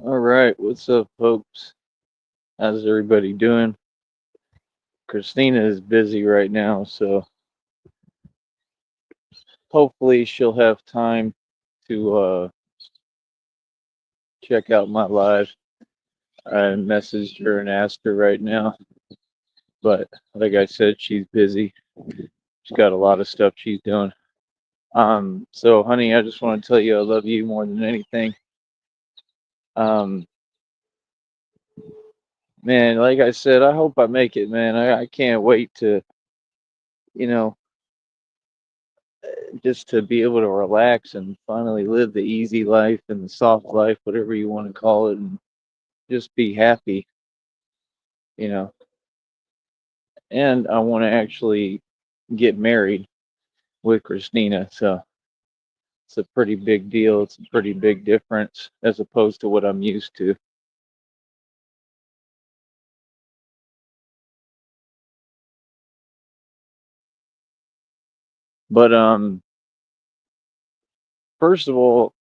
All right, what's up, folks? How's everybody doing? Christina is busy right now, so hopefully she'll have time to check out my live. I messaged her and asked her right now, but like I said, she's busy. She's got a lot of stuff she's doing. So honey, I just want to tell you I love you more than anything. Um, Man, like I said, I hope I make it, man. I can't wait to, you know, just to be able to relax and finally live the easy life and the soft life, whatever you want to call it, and just be happy, you know. And I want to actually get married with Christina, so it's a pretty big deal. It's a pretty big difference as opposed to what I'm used to. But first of all,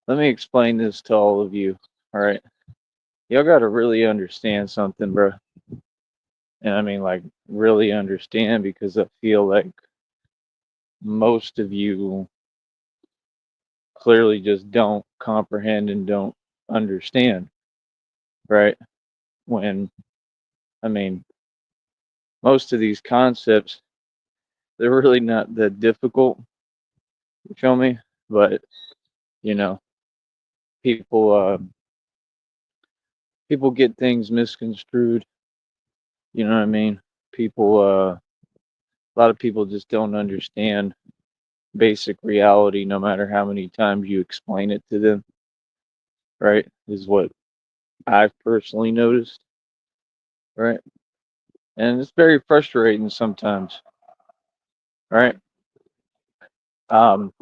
let me explain this to all of you. All right, y'all got to really understand something, bro. And I mean, like, really understand because I feel like most of you clearly just don't comprehend and don't understand, right? When, I mean, most of these concepts, they're really not that difficult, you feel me? But, you know, people, people get things misconstrued, you know what I mean? People, a lot of people just don't understand basic reality no matter how many times you explain it to them, right? Is what I've personally noticed, right? And it's very frustrating sometimes, right? Um,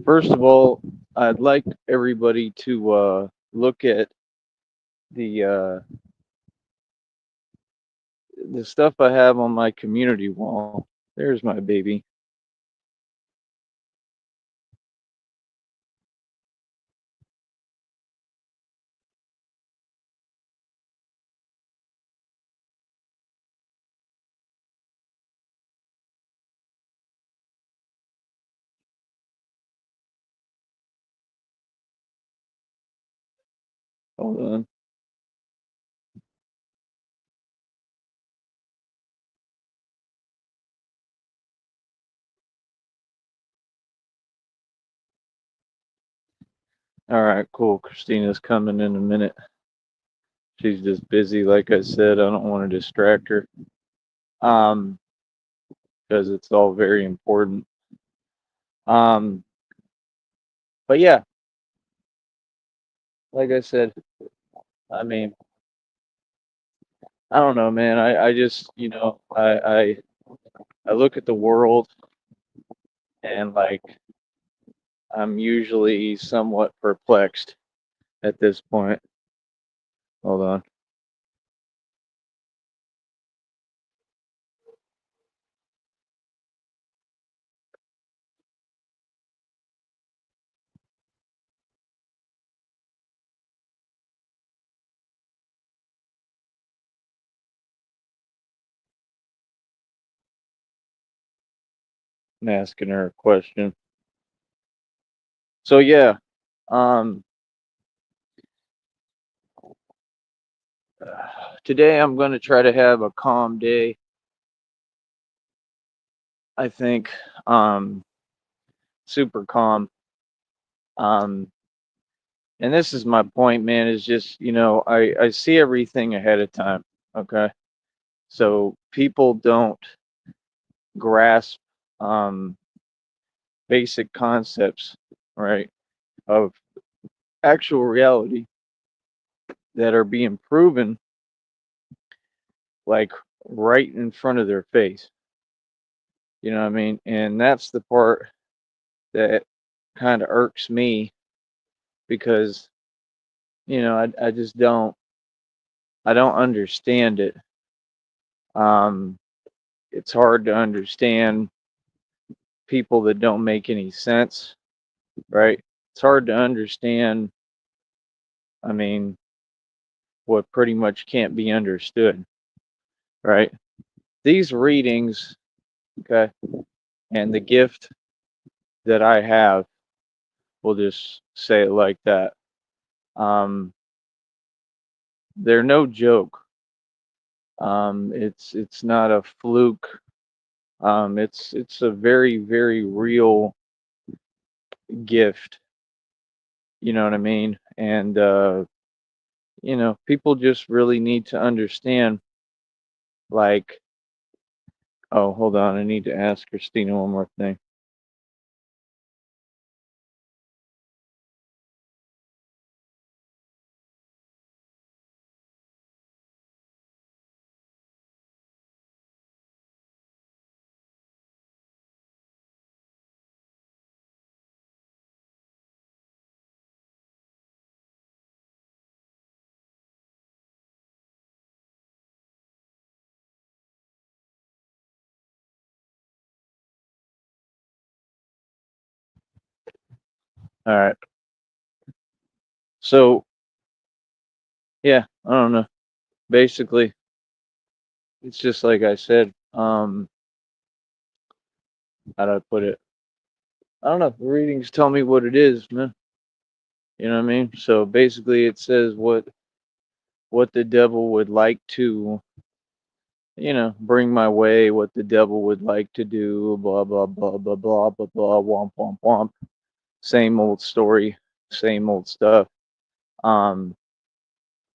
First of all, I'd like everybody to look at the uh, the stuff I have on my community wall. There's my baby. Hold on. All right, cool. Christina's coming in a minute. She's just busy, like I said. I don't want to distract her, um, because it's all very important. Um, but yeah, like I said, I mean, I don't know, man. I just, I look at the world and like I'm usually somewhat perplexed at this point. Hold on. I'm asking her a question. So yeah, um, today I'm going to try to have a calm day. I think, um, super calm. Um, and this is my point, man. Is just I see everything ahead of time. Okay, so people don't grasp um basic concepts, right, of actual reality that are being proven like right in front of their face. You know what I mean? And that's the part that kind of irks me because I just don't understand it. Um, it's hard to understand people that don't make any sense, right? It's hard to understand I mean, what pretty much can't be understood, right? These readings, okay, and the gift that I have, we'll just say it like that. Um, they're no joke. It's not a fluke. It's a very, very real gift. You know what I mean? And people just really need to understand. Like, oh, hold on, I need to ask Christina one more thing. All right. So, yeah, I don't know. Basically, it's just like I said. How do I put it? I don't know. The readings tell me what it is, man. You know what I mean? So basically, it says what the devil would like to, bring my way, what the devil would like to do, blah blah blah blah blah blah blah, womp womp womp. Same old story, same old stuff. Um,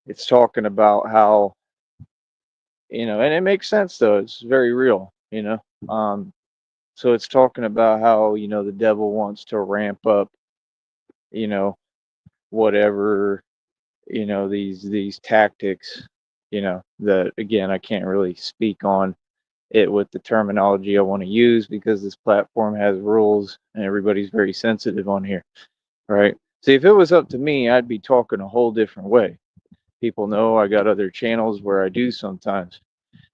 it's talking about how, and it makes sense though. It's very real. So it's talking about how, the devil wants to ramp up, you know, whatever, these tactics, that again I can't really speak on it with the terminology I want to use because this platform has rules and everybody's very sensitive on here, right? See, if it was up to me, I'd be talking a whole different way. People know I got other channels where I do sometimes.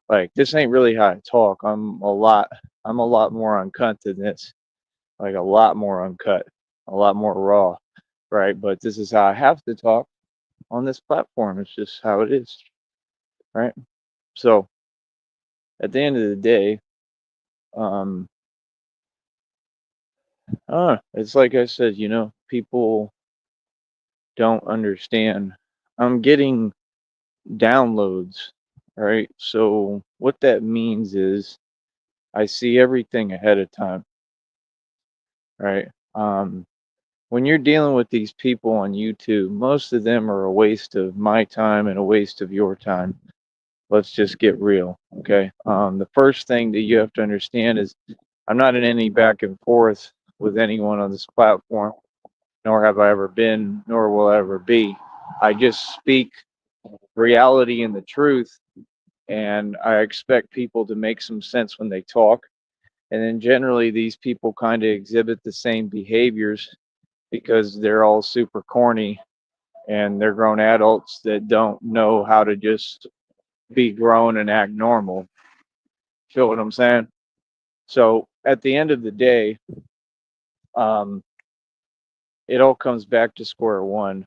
Like this ain't really how I talk. I'm a lot more uncut than this. Like a lot more uncut, a lot more raw, right? But this is how I have to talk on this platform. It's just how it is, right? So at the end of the day, um, it's like I said, people don't understand. I'm getting downloads, right? So what that means is I see everything ahead of time, right? When you're dealing with these people on YouTube, most of them are a waste of my time and a waste of your time. Let's just get real, okay? The first thing that you have to understand is I'm not in any back and forth with anyone on this platform, nor have I ever been, nor will I ever be. I just speak reality and the truth, and I expect people to make some sense when they talk. And then generally, these people kind of exhibit the same behaviors because they're all super corny and they're grown adults that don't know how to just be grown and act normal. Feel what I'm saying? So at the end of the day, um, it all comes back to square one,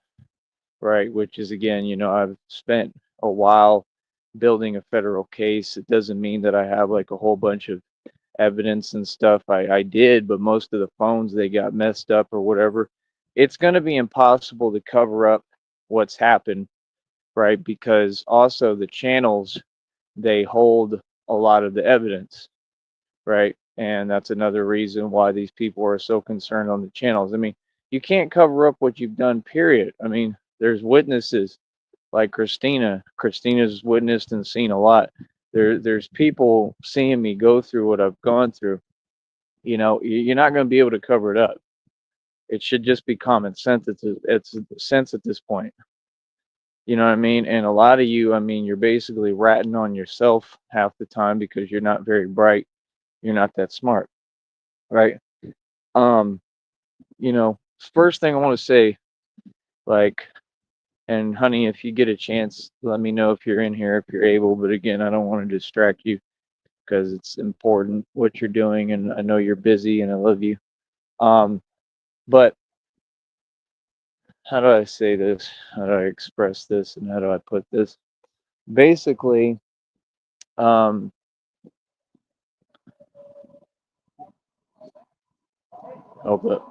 right? Which is again, I've spent a while building a federal case. It doesn't mean that I have like a whole bunch of evidence and stuff. I did, but most of the phones they got messed up or whatever. It's going to be impossible to cover up what's happened, right? Because also the channels they hold a lot of the evidence, right? And that's another reason why these people are so concerned on the channels. I mean, you can't cover up what you've done, period. I mean, there's witnesses like Christina. Christina's witnessed and seen a lot. There's people seeing me go through what I've gone through. You're not going to be able to cover it up. It should just be common sense. It's sense at this point. You know what I mean? And a lot of you, I mean, you're basically ratting on yourself half the time because you're not very bright. You're not that smart, right? Um, first thing I want to say, like, and honey, if you get a chance, let me know if you're in here, if you're able. But again, I don't want to distract you because it's important what you're doing, and I know you're busy, and I love you. But how do I say this? How do I express this? And how do I put this? Basically, um, oh, but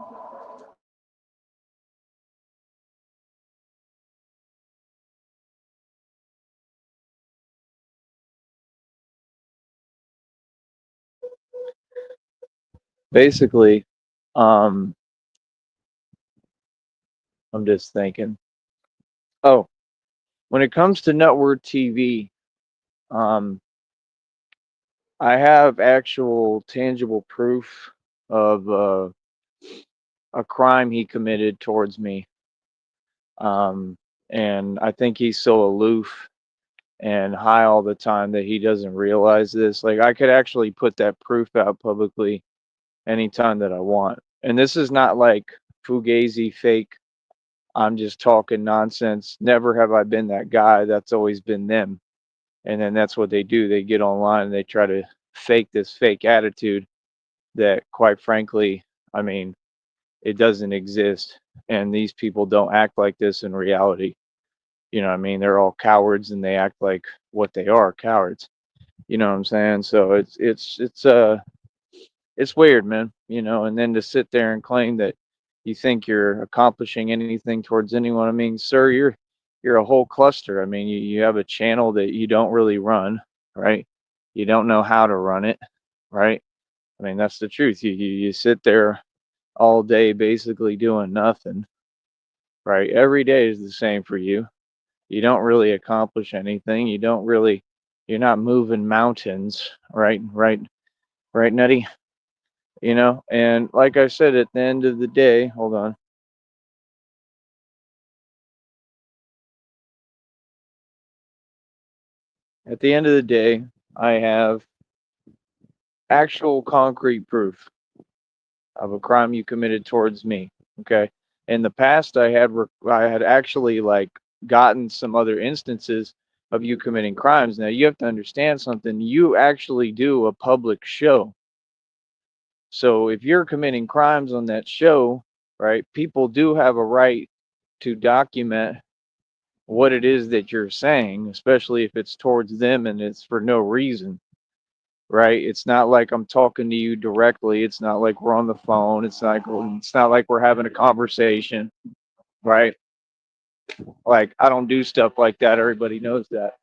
basically, um, I'm just thinking. Oh, when it comes to network TV, um, I have actual tangible proof of a crime he committed towards me. Um, and I think he's so aloof and high all the time that he doesn't realize this. Like, I could actually put that proof out publicly anytime that I want. And this is not like fugazi fake. I'm just talking nonsense. Never have I been that guy. That's always been them. And then that's what they do. They get online and they try to fake this fake attitude that, quite frankly, I mean, it doesn't exist. And these people don't act like this in reality. You know what I mean? They're all cowards and they act like what they are, cowards. You know what I'm saying? So it's weird, man, you know, and then to sit there and claim that you think you're accomplishing anything towards anyone. I mean, sir, you're a whole cluster. I mean, you have a channel that you don't really run, right? You don't know how to run it, right? I mean, that's the truth. You sit there all day basically doing nothing, right? Every day is the same for you. You don't really accomplish anything. You don't really, you're not moving mountains, right? Right, Nutty? You know, and like I said, at the end of the day, hold on. At the end of the day, I have actual concrete proof of a crime you committed towards me. Okay. In the past, I had actually like gotten some other instances of you committing crimes. Now you have to understand something. You actually do a public show. So if you're committing crimes on that show, right, people do have a right to document what it is that you're saying, especially if it's towards them and it's for no reason, right? It's not like I'm talking to you directly. It's not like we're on the phone. It's not like we're having a conversation, right? Like I don't do stuff like that. Everybody knows that.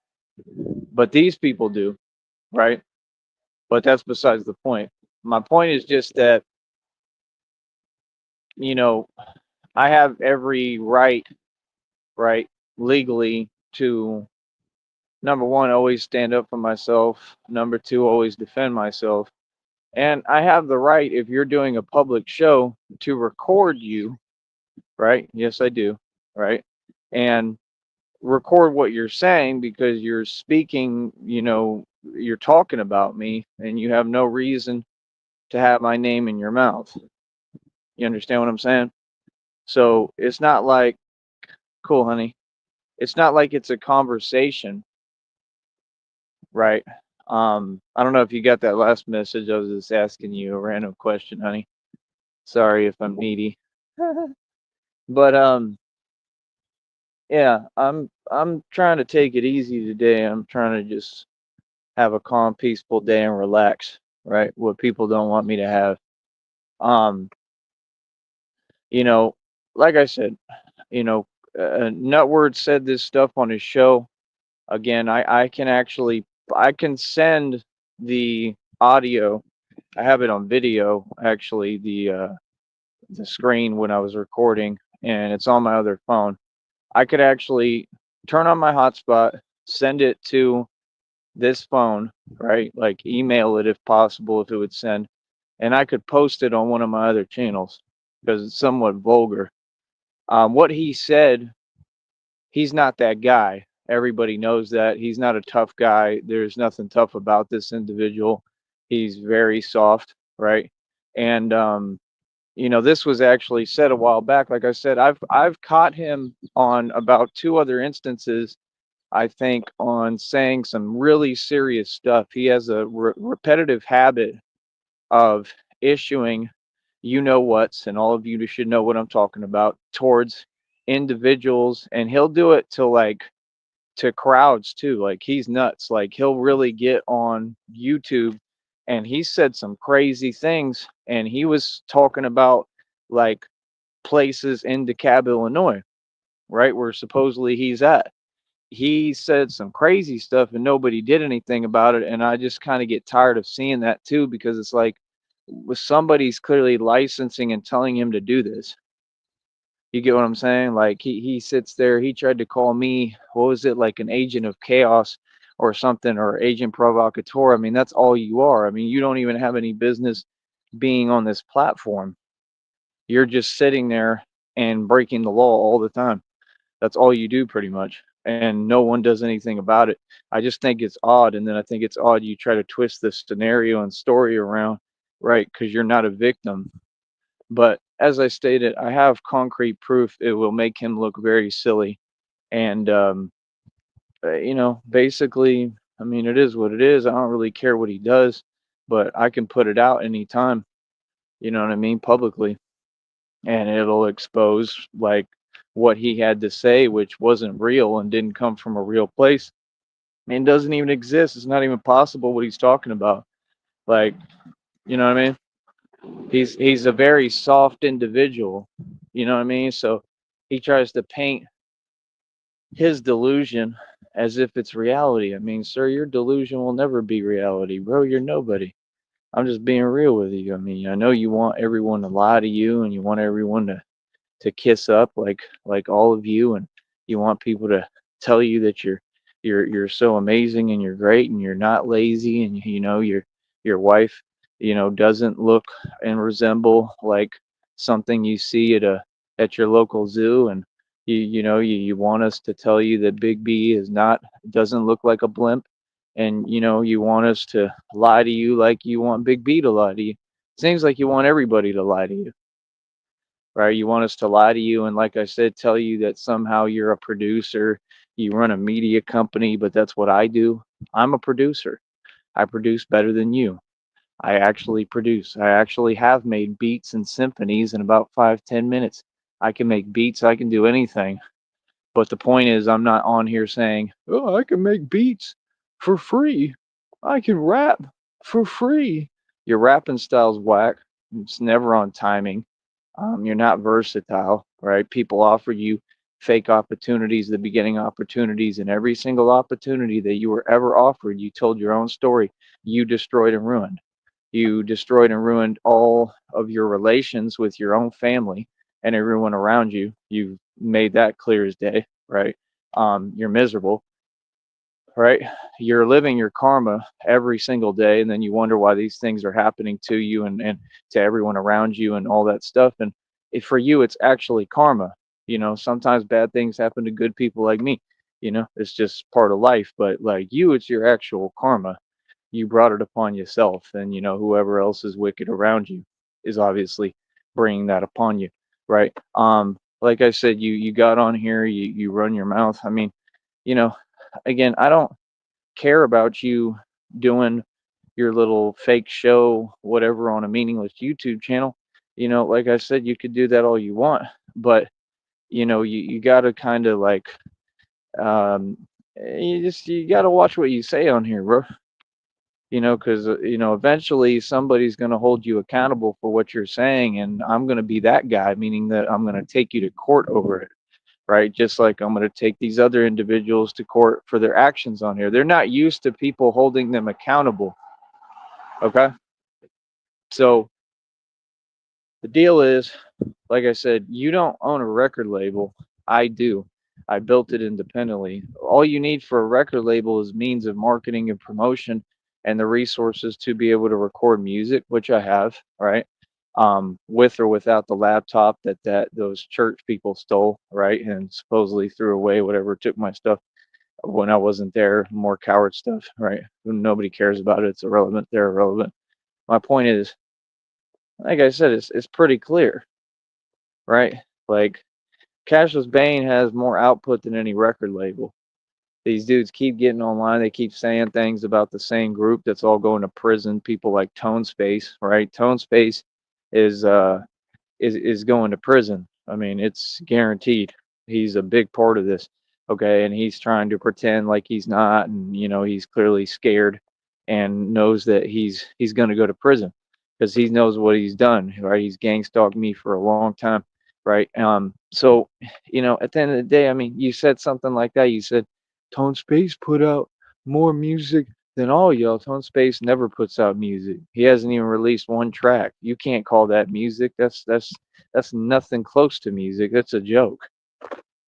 But these people do, right? But that's besides the point. My point is just that, you know, I have every right, right, legally to number one, always stand up for myself. Number two, always defend myself. And I have the right, if you're doing a public show, to record you, right? Yes, I do, right? And record what you're saying because you're speaking, you know, you're talking about me and you have no reason to have my name in your mouth. You understand what I'm saying? So it's not like, cool, honey. It's not like it's a conversation, right? I don't know if you got that last message. I was just asking you a random question, honey. Sorry if I'm needy. But yeah, I'm trying to take it easy today. I'm trying to just have a calm, peaceful day and relax, right? What people don't want me to have. Um, you know, like I said, you know, Nutword said this stuff on his show. Again, I can actually I can send the audio. I have it on video actually, the screen when I was recording, and it's on my other phone. I could actually turn on my hotspot, send it to this phone, right? Like email it if possible, if it would send, and I could post it on one of my other channels because it's somewhat vulgar. What he said, he's not that guy. Everybody knows that. He's not a tough guy. There's nothing tough about this individual. He's very soft, right? And you know, this was actually said a while back. Like I said, I've caught him on about two other instances, I think, on saying some really serious stuff. He has a repetitive habit of issuing, you know what's, and all of you should know what I'm talking about, towards individuals, and he'll do it to like to crowds too. Like he's nuts. Like he'll really get on YouTube, and he said some crazy things, and he was talking about like places in DeKalb, Illinois, right, where supposedly he's at. He said some crazy stuff and nobody did anything about it, and I just kind of get tired of seeing that too, because it's like with somebody's clearly licensing and telling him to do this. You get what I'm saying? Like he sits there, he tried to call me, what was it, like an agent of chaos or something, or agent provocateur. I mean, that's all you are. I mean, you don't even have any business being on this platform. You're just sitting there and breaking the law all the time. That's all you do pretty much. And no one does anything about it. I just think it's odd. And then I think it's odd you try to twist this scenario and story around, right? Because you're not a victim. But as I stated, I have concrete proof it will make him look very silly. And, basically, I mean, it is what it is. I don't really care what he does, but I can put it out anytime, you know what I mean, publicly. And it'll expose like what he had to say, which wasn't real and didn't come from a real place. I mean, it doesn't even exist. It's not even possible what he's talking about. Like, you know what I mean? He's a very soft individual. You know what I mean? So he tries to paint his delusion as if it's reality. I mean, sir, your delusion will never be reality, bro. You're nobody. I'm just being real with you. I mean, I know you want everyone to lie to you, and you want everyone to kiss up like all of you, and you want people to tell you that you're so amazing and you're great and you're not lazy, and your wife doesn't look and resemble like something you see at your local zoo, and you want us to tell you that Big B is not doesn't look like a blimp, and you want us to lie to you like you want Big B to lie to you. Seems like you want everybody to lie to you, right? You want us to lie to you and, like I said, tell you that somehow you're a producer, you run a media company, but that's what I do. I'm a producer. I produce better than you. I actually produce. I actually have made beats and symphonies in about 5, 10 minutes. I can make beats, I can do anything. But the point is, I'm not on here saying, oh, I can make beats for free. I can rap for free. Your rapping style's whack. It's never on timing. You're not versatile, right? People offer you fake opportunities, the beginning opportunities, and every single opportunity that you were ever offered, you told your own story. You destroyed and ruined. You destroyed and ruined all of your relations with your own family and everyone around you. You've made that clear as day, right? You're miserable, right? You're living your karma every single day, and then you wonder why these things are happening to you and to everyone around you and all that stuff. And for you, it's actually karma. Sometimes bad things happen to good people like me. It's just part of life. But like you, it's your actual karma. You brought it upon yourself, and whoever else is wicked around you is obviously bringing that upon you, right? Like I said, you got on here, you run your mouth. I mean, you know again, I don't care about you doing your little fake show, whatever, on a meaningless YouTube channel. Like I said, you could do that all you want, but you got to kind of like, um, you got to watch what you say on here, bro. Because eventually somebody's going to hold you accountable for what you're saying, and I'm going to be that guy, meaning that I'm going to take you to court over it, right? Just like I'm going to take these other individuals to court for their actions on here. They're not used to people holding them accountable. Okay. So the deal is, like I said, you don't own a record label. I do. I built it independently. All you need for a record label is means of marketing and promotion and the resources to be able to record music, which I have, right? With or without the laptop that those church people stole, right? And supposedly threw away, whatever, took my stuff when I wasn't there, more coward stuff, right? Nobody cares about it. It's irrelevant. They're irrelevant. My point is, like I said, it's pretty clear, right? Like Cashless Bane has more output than any record label. These dudes keep getting online. They keep saying things about the same group that's all going to prison. People like Tone Space, right? Tone Space is going to prison. I mean, it's guaranteed. He's a big part of this. Okay, and he's trying to pretend like he's not, and he's clearly scared and knows that he's going to go to prison because he knows what he's done, right? He's gang stalked me for a long time, right? So at the end of the day, I mean, you said something like that. You said Tone Space put out more music than all y'all. Tone Space never puts out music. He hasn't even released one track. You can't call that music. That's nothing close to music. That's a joke.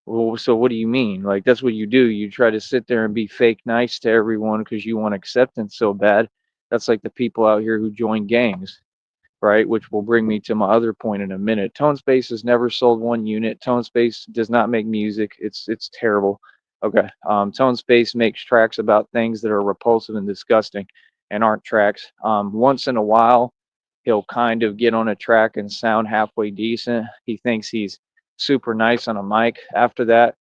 Well, so what do you mean? Like, that's what you do. You try to sit there and be fake nice to everyone because you want acceptance so bad. That's like the people out here who join gangs, right? Which will bring me to my other point in a minute. Tone Space has never sold one unit. Tone Space does not make music. It's terrible. Okay. Tone Space makes tracks about things that are repulsive and disgusting and aren't tracks. Once in a while, he'll kind of get on a track and sound halfway decent. He thinks he's super nice on a mic after that.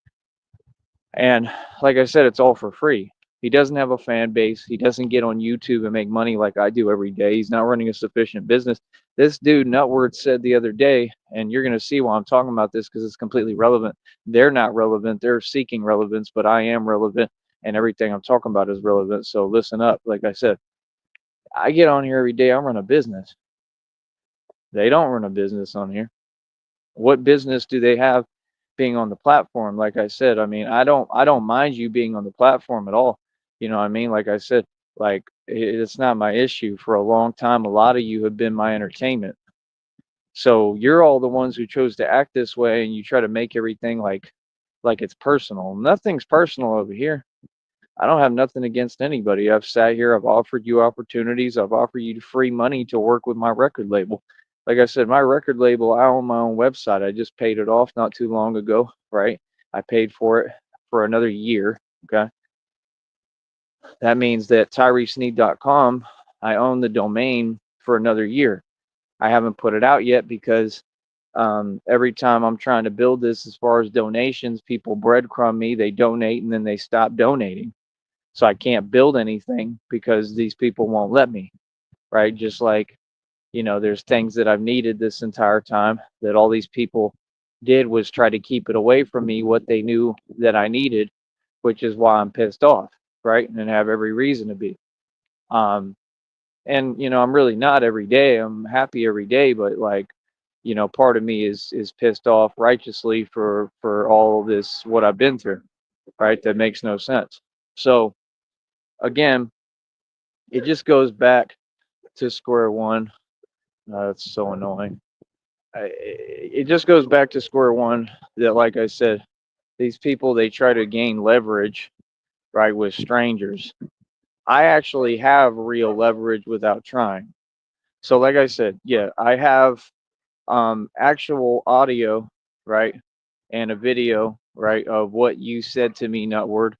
And like I said, it's all for free. He doesn't have a fan base. He doesn't get on YouTube and make money like I do every day. He's not running a sufficient business. This dude, Nutword, said the other day, and you're going to see why I'm talking about this because it's completely relevant. They're not relevant. They're seeking relevance, but I am relevant, and everything I'm talking about is relevant. So listen up. Like I said, I get on here every day. I run a business. They don't run a business on here. What business do they have being on the platform? Like I said, I mean, I don't mind you being on the platform at all. You know what I mean? Like I said, like it's not my issue. For a long time, a lot of you have been my entertainment. So you're all the ones who chose to act this way, and you try to make everything like it's personal. Nothing's personal over here. I don't have nothing against anybody. I've sat here, I've offered you opportunities, I've offered you free money to work with my record label. Like I said, my record label, I own my own website. I just paid it off not too long ago, right? I paid for it for another year. Okay. That means that TyreseNeed.com, I own the domain for another year. I haven't put it out yet because every time I'm trying to build this as far as donations, people breadcrumb me, they donate, and then they stop donating. So I can't build anything because these people won't let me, right? Just like, there's things that I've needed this entire time that all these people did was try to keep it away from me what they knew that I needed, which is why I'm pissed off, right? And have every reason to be. Um, and I'm really not every day. I'm happy every day, but like, part of me is pissed off righteously for all of this what I've been through, right? That makes no sense. So again, it just goes back to square one. It's so annoying. It just goes back to square one that, like I said, these people, they try to gain leverage, right, with strangers. I actually have real leverage without trying. So, like I said, yeah, I have actual audio, right, and a video, right, of what you said to me, Nutword.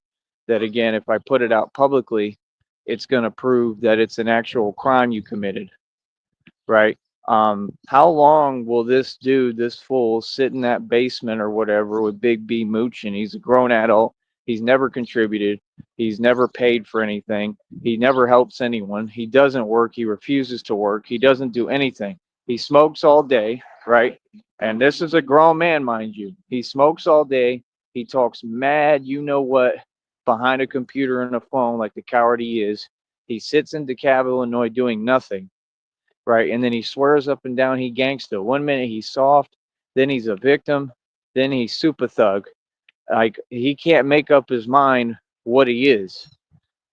That again, if I put it out publicly, it's going to prove that it's an actual crime you committed, right? How long will this dude, this fool, sit in that basement or whatever with Big B mooching? He's a grown adult. He's never contributed. He's never paid for anything. He never helps anyone. He doesn't work. He refuses to work. He doesn't do anything. He smokes all day, right? And this is a grown man, mind you. He smokes all day. He talks mad, you know what, behind a computer and a phone like the coward he is. He sits in DeKalb, Illinois doing nothing, right? And then he swears up and down he gangsta. One minute he's soft, then he's a victim, then he's super thug. Like he can't make up his mind what he is,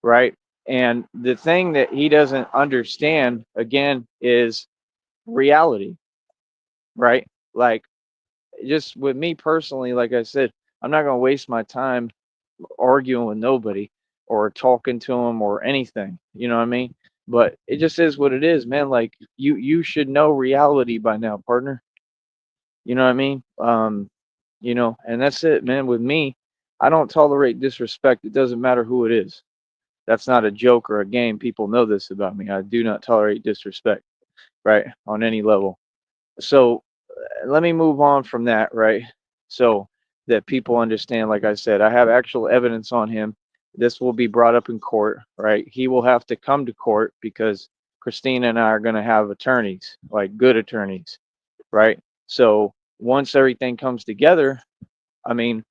right? And the thing that he doesn't understand again is reality, right? Like just with me personally, like I said, I'm not gonna waste my time arguing with nobody or talking to them or anything. You know what I mean? But it just is what it is, man. Like you should know reality by now, partner. You know what I mean? And that's it, man. With me, I don't tolerate disrespect. It doesn't matter who it is. That's not a joke or a game. People know this about me. I do not tolerate disrespect, right? On any level. So let me move on from that, right? So that people understand, like I said, I have actual evidence on him. This will be brought up in court, right? He will have to come to court because Christina and I are going to have attorneys, like good attorneys, right? So once everything comes together, I mean,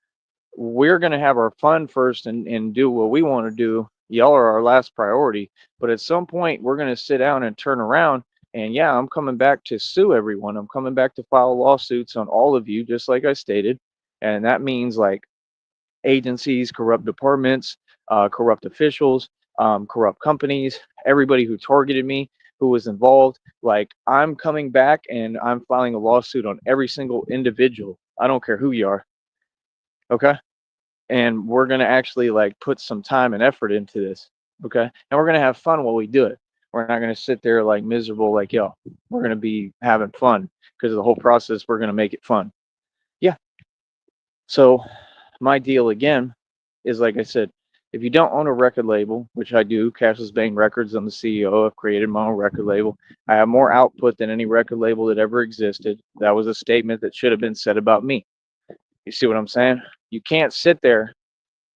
we're going to have our fun first and do what we want to do. Y'all are our last priority. But at some point, we're going to sit down and turn around. And yeah, I'm coming back to sue everyone. I'm coming back to file lawsuits on all of you, just like I stated. And that means like agencies, corrupt departments, corrupt officials, corrupt companies, everybody who targeted me, who was involved. Like, I'm coming back and I'm filing a lawsuit on every single individual. I don't care who you are. Okay. And we're going to actually like put some time and effort into this. Okay. And we're going to have fun while we do it. We're not going to sit there like miserable, like, yo, we're going to be having fun because of the whole process. We're going to make it fun. Yeah. So my deal again is like I said, if you don't own a record label, which I do, Cashless Bang Records, I'm the CEO. I've created my own record label. I have more output than any record label that ever existed. That was a statement that should have been said about me. You see what I'm saying? You can't sit there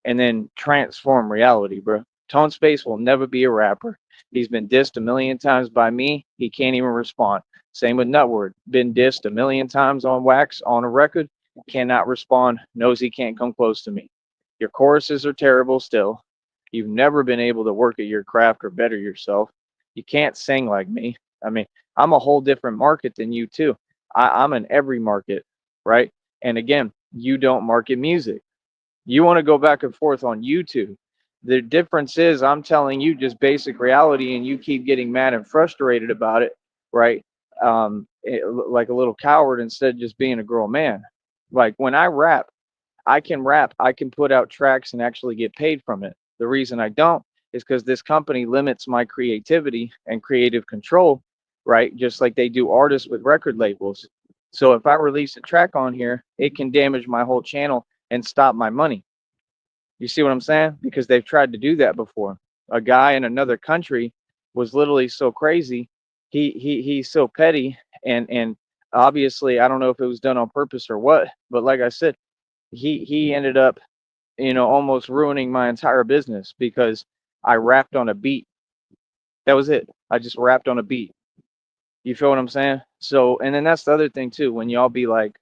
and then transform reality, bro. Tone Space will never be a rapper. He's been dissed a million times by me. He can't even respond. Same with Nutword. Been dissed a million times on wax on a record. Cannot respond. Knows he can't come close to me. Your choruses are terrible still. You've never been able to work at your craft or better yourself. You can't sing like me. I mean, I'm a whole different market than you too. I'm in every market, right? And again, you don't market music. You want to go back and forth on YouTube. The difference is I'm telling you just basic reality and you keep getting mad and frustrated about it, right? Like a little coward instead of just being a girl man. Like when I rap, I can put out tracks and actually get paid from it. The reason I don't is because this company limits my creativity and creative control, right? Just like they do artists with record labels. So if I release a track on here, it can damage my whole channel and stop my money. You see what I'm saying? Because they've tried to do that before. A guy in another country was literally so crazy. He's so petty and obviously I don't know if it was done on purpose or what, but like I said, he ended up, almost ruining my entire business because I rapped on a beat. That was it. I just rapped on a beat. You feel what I'm saying? So, and then that's the other thing too. When y'all be like,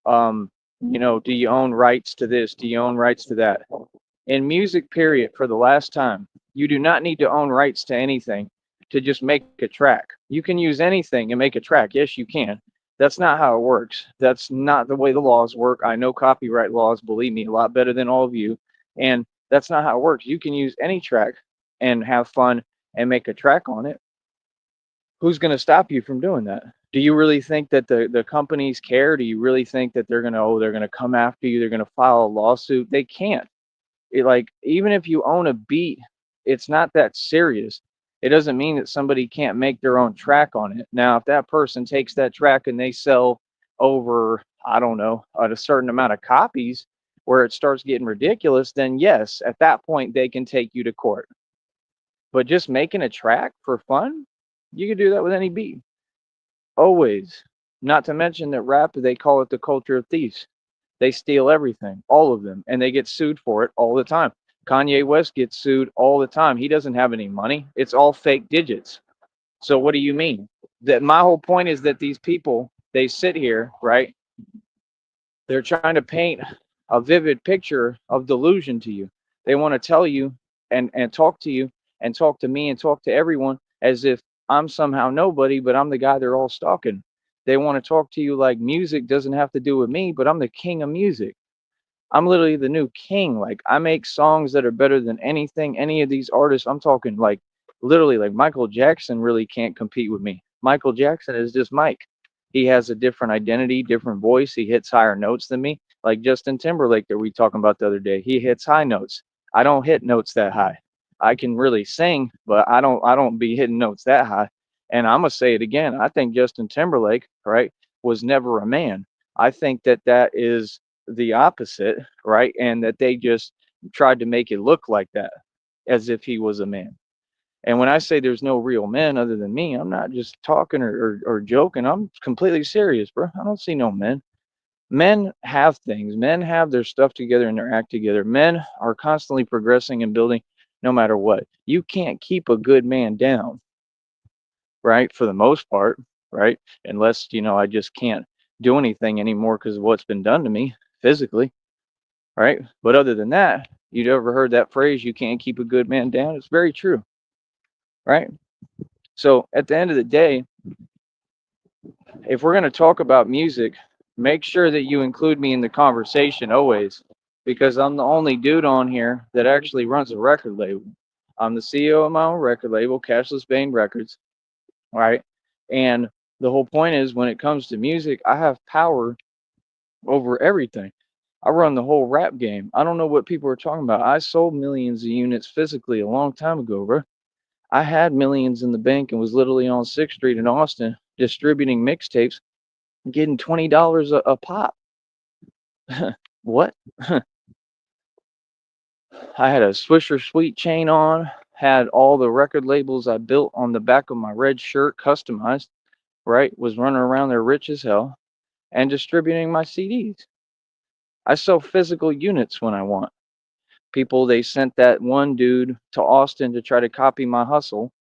do you own rights to this? Do you own rights to that? In music, period, for the last time, you do not need to own rights to anything to just make a track. You can use anything and make a track. Yes, you can. That's not how it works. That's not the way the laws work. I know copyright laws, believe me, a lot better than all of you. And that's not how it works. You can use any track and have fun and make a track on it. Who's going to stop you from doing that? Do you really think that the companies care? Do you really think that they're going to come after you? They're going to file a lawsuit? They can't. Like, even if you own a beat, it's not that serious. It doesn't mean that somebody can't make their own track on it. Now, if that person takes that track and they sell over, I don't know, at a certain amount of copies where it starts getting ridiculous, then yes, at that point they can take you to court. But just making a track for fun, you can do that with any beat. Always. Not to mention that rap, they call it the culture of thieves. They steal everything, all of them, and they get sued for it all the time. Kanye West gets sued all the time. He doesn't have any money. It's all fake digits. So what do you mean? That my whole point is that these people, they sit here, right? They're trying to paint a vivid picture of delusion to you. They want to tell you and talk to you and talk to me and talk to everyone as if I'm somehow nobody, but I'm the guy they're all stalking. They want to talk to you like music doesn't have to do with me, but I'm the king of music. I'm literally the new king. Like, I make songs that are better than anything, any of these artists. I'm talking like literally like Michael Jackson really can't compete with me. Michael Jackson is just Mike. He has a different identity, different voice. He hits higher notes than me. Like Justin Timberlake that we talking about the other day. He hits high notes. I don't hit notes that high. I can really sing, but I don't be hitting notes that high. And I'm gonna say it again. I think Justin Timberlake, right, was never a man. I think that that is the opposite, right? And that they just tried to make it look like that, as if he was a man. And when I say there's no real men other than me, I'm not just talking or joking. I'm completely serious, bro. I don't see no men. Men have things. Men have their stuff together and their act together. Men are constantly progressing and building no matter what. You can't keep a good man down, right? For the most part, right? Unless, I just can't do anything anymore because of what's been done to me physically. right? But other than that, you'd ever heard that phrase, you can't keep a good man down? It's very true, right? So at the end of the day, if we're going to talk about music, make sure that you include me in the conversation always, because I'm the only dude on here that actually runs a record label. I'm the CEO of my own record label, Cashless Bane Records, right? And the whole point is when it comes to music, I have power over everything. I run the whole rap game. I don't know what people are talking about. I sold millions of units physically a long time ago, bro. I had millions in the bank and was literally on 6th Street in Austin distributing mixtapes, getting $20 a pop. What? I had a Swisher Sweet chain on, had all the record labels I built on the back of my red shirt customized, right? Was running around there rich as hell and distributing my CDs. I sell physical units when I want. People, they sent that one dude to Austin to try to copy my hustle,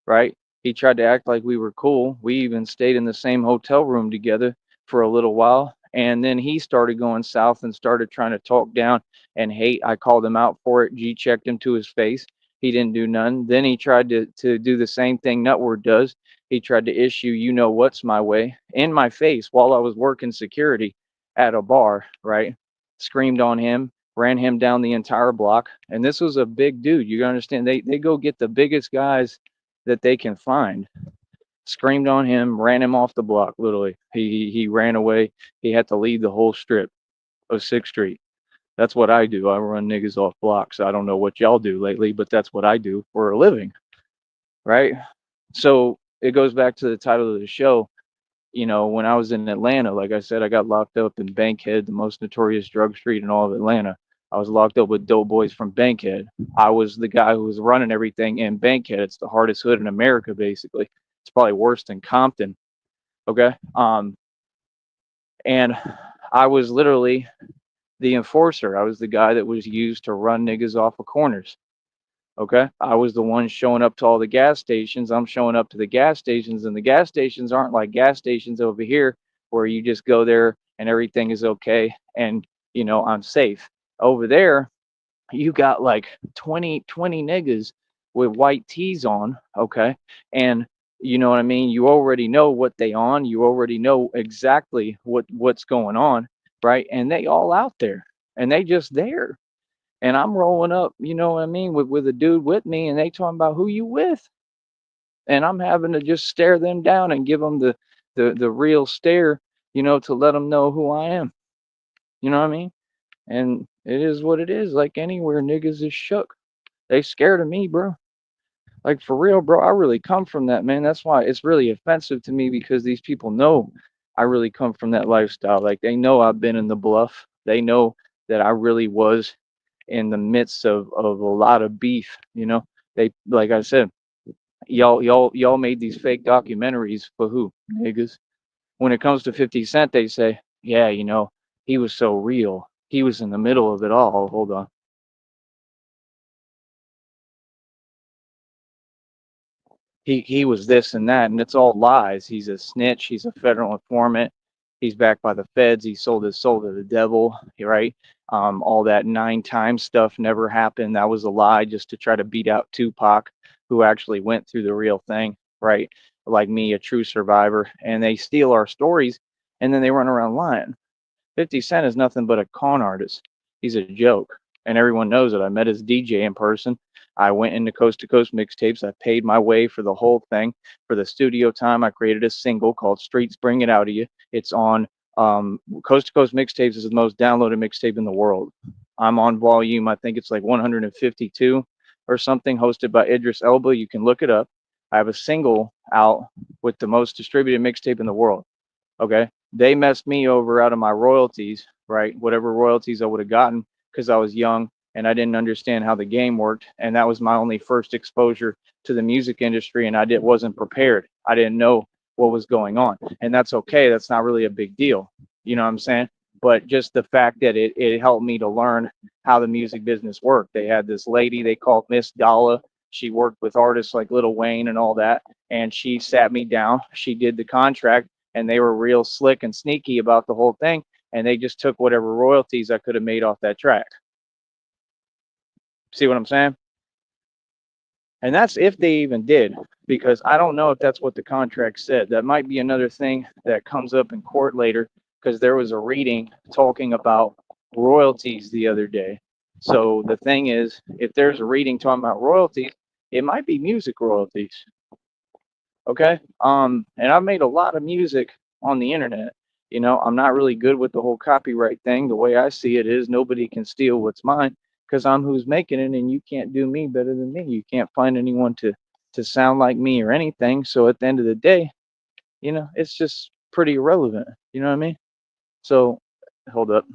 right? He tried to act like we were cool. We even stayed in the same hotel room together for a little while. And then he started going south and started trying to talk down and hate. I called him out for it. G checked him to his face. He didn't do none. Then he tried to do the same thing Nutward does. He tried to issue, you know what's my way, in my face while I was working security at a bar, right? Screamed on him, ran him down the entire block. And this was a big dude. You understand? They go get the biggest guys that they can find. Screamed on him, ran him off the block. Literally, he ran away. He had to leave the whole strip of 6th Street. That's what I do. I run niggas off blocks. I don't know what y'all do lately, but that's what I do for a living, right? So it goes back to the title of the show. You know, when I was in Atlanta, like I said, I got locked up in Bankhead, the most notorious drug street in all of Atlanta. I was locked up with dope boys from Bankhead. I was the guy who was running everything in Bankhead. It's the hardest hood in America, basically. It's probably worse than Compton. Okay. And I was literally the enforcer. I was the guy that was used to run niggas off of corners. Okay. I was the one showing up to all the gas stations. I'm showing up to the gas stations, and the gas stations aren't like gas stations over here where you just go there and everything is okay and, you know, I'm safe. Over there, you got like 20 niggas with white tees on. Okay. And you know what I mean? You already know what they on. You already know exactly what's going on. Right. And they all out there and they just there, and I'm rolling up, you know what I mean, with a dude with me, and they talking about who you with, and I'm having to just stare them down and give them the real stare, you know, to let them know who I am. You know what I mean? And it is what it is. Like anywhere, niggas is shook. They scared of me, bro. Like for real, bro. I really come from that, man. That's why it's really offensive to me because these people know I really come from that lifestyle. Like they know I've been in the bluff. They know that I really was in the midst of a lot of beef. You know, they like I said, y'all made these fake documentaries for who, niggas. When it comes to 50 Cent, they say, yeah, you know, he was so real. He was in the middle of it all. Hold on. He was this and that, and it's all lies. He's a snitch. He's a federal informant. He's backed by the feds. He sold his soul to the devil, right? All that 9 times stuff never happened. That was a lie just to try to beat out Tupac, who actually went through the real thing, right? Like me, a true survivor. And they steal our stories and then they run around lying. 50 Cent is nothing but a con artist. He's a joke. And everyone knows it. I met his DJ in person. I went into Coast to Coast mixtapes. I paid my way for the whole thing. For the studio time, I created a single called Streets Bring It Out of You. It's on Coast to Coast mixtapes is the most downloaded mixtape in the world. I'm on volume, I think it's like 152 or something, hosted by Idris Elba. You can look it up. I have a single out with the most distributed mixtape in the world. Okay. They messed me over out of my royalties, right? Whatever royalties I would have gotten because I was young and I didn't understand how the game worked. And that was my only first exposure to the music industry. And wasn't prepared. I didn't know what was going on. And that's okay. That's not really a big deal. You know what I'm saying? But just the fact that it helped me to learn how the music business worked. They had this lady they called Miss Dalla. She worked with artists like Lil Wayne and all that. And she sat me down. She did the contract and they were real slick and sneaky about the whole thing. and they just took whatever royalties I could have made off that track. See what I'm saying? And that's if they even did, because I don't know if that's what the contract said. That might be another thing that comes up in court later, because there was a reading talking about royalties the other day. So the thing is, if there's a reading talking about royalties, it might be music royalties. Okay. And I've made a lot of music on the internet. I'm not really good with the whole copyright thing. The way I see it is nobody can steal what's mine because I'm who's making it, and you can't do me better than me. You can't find anyone to sound like me or anything. So at the end of the day, it's just pretty irrelevant. You know what I mean? So hold up.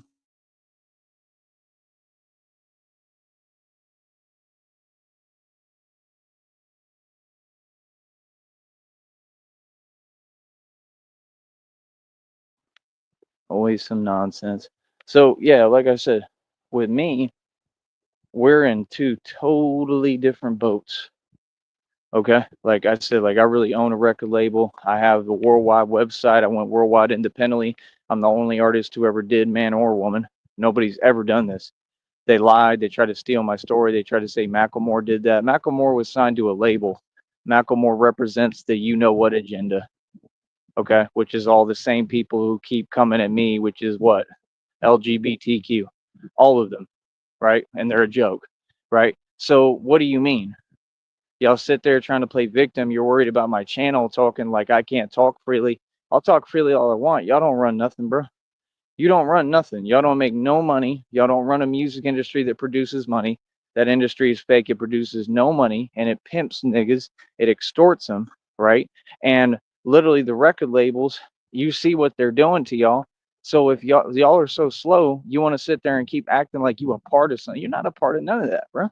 Always some nonsense. So yeah, like I said, with me, we're in two totally different boats. Okay. Like I said, like I really own a record label. I have a worldwide website. I went worldwide independently. I'm the only artist who ever did, man or woman. Nobody's ever done this. They lied. They tried to steal my story. They tried to say Macklemore did that. Macklemore was signed to a label. Macklemore represents the you know what agenda. Okay. Which is all the same people who keep coming at me, which is what? LGBTQ. All of them. Right. And they're a joke. Right. So what do you mean? Y'all sit there trying to play victim. You're worried about my channel talking like I can't talk freely. I'll talk freely all I want. Y'all don't run nothing, bro. You don't run nothing. Y'all don't make no money. Y'all don't run a music industry that produces money. That industry is fake. It produces no money and it pimps niggas. It extorts them, right? And literally the record labels, you see what they're doing to y'all. So if y'all are so slow, you want to sit there and keep acting like you a part of something. You're not a part of none of that, bro.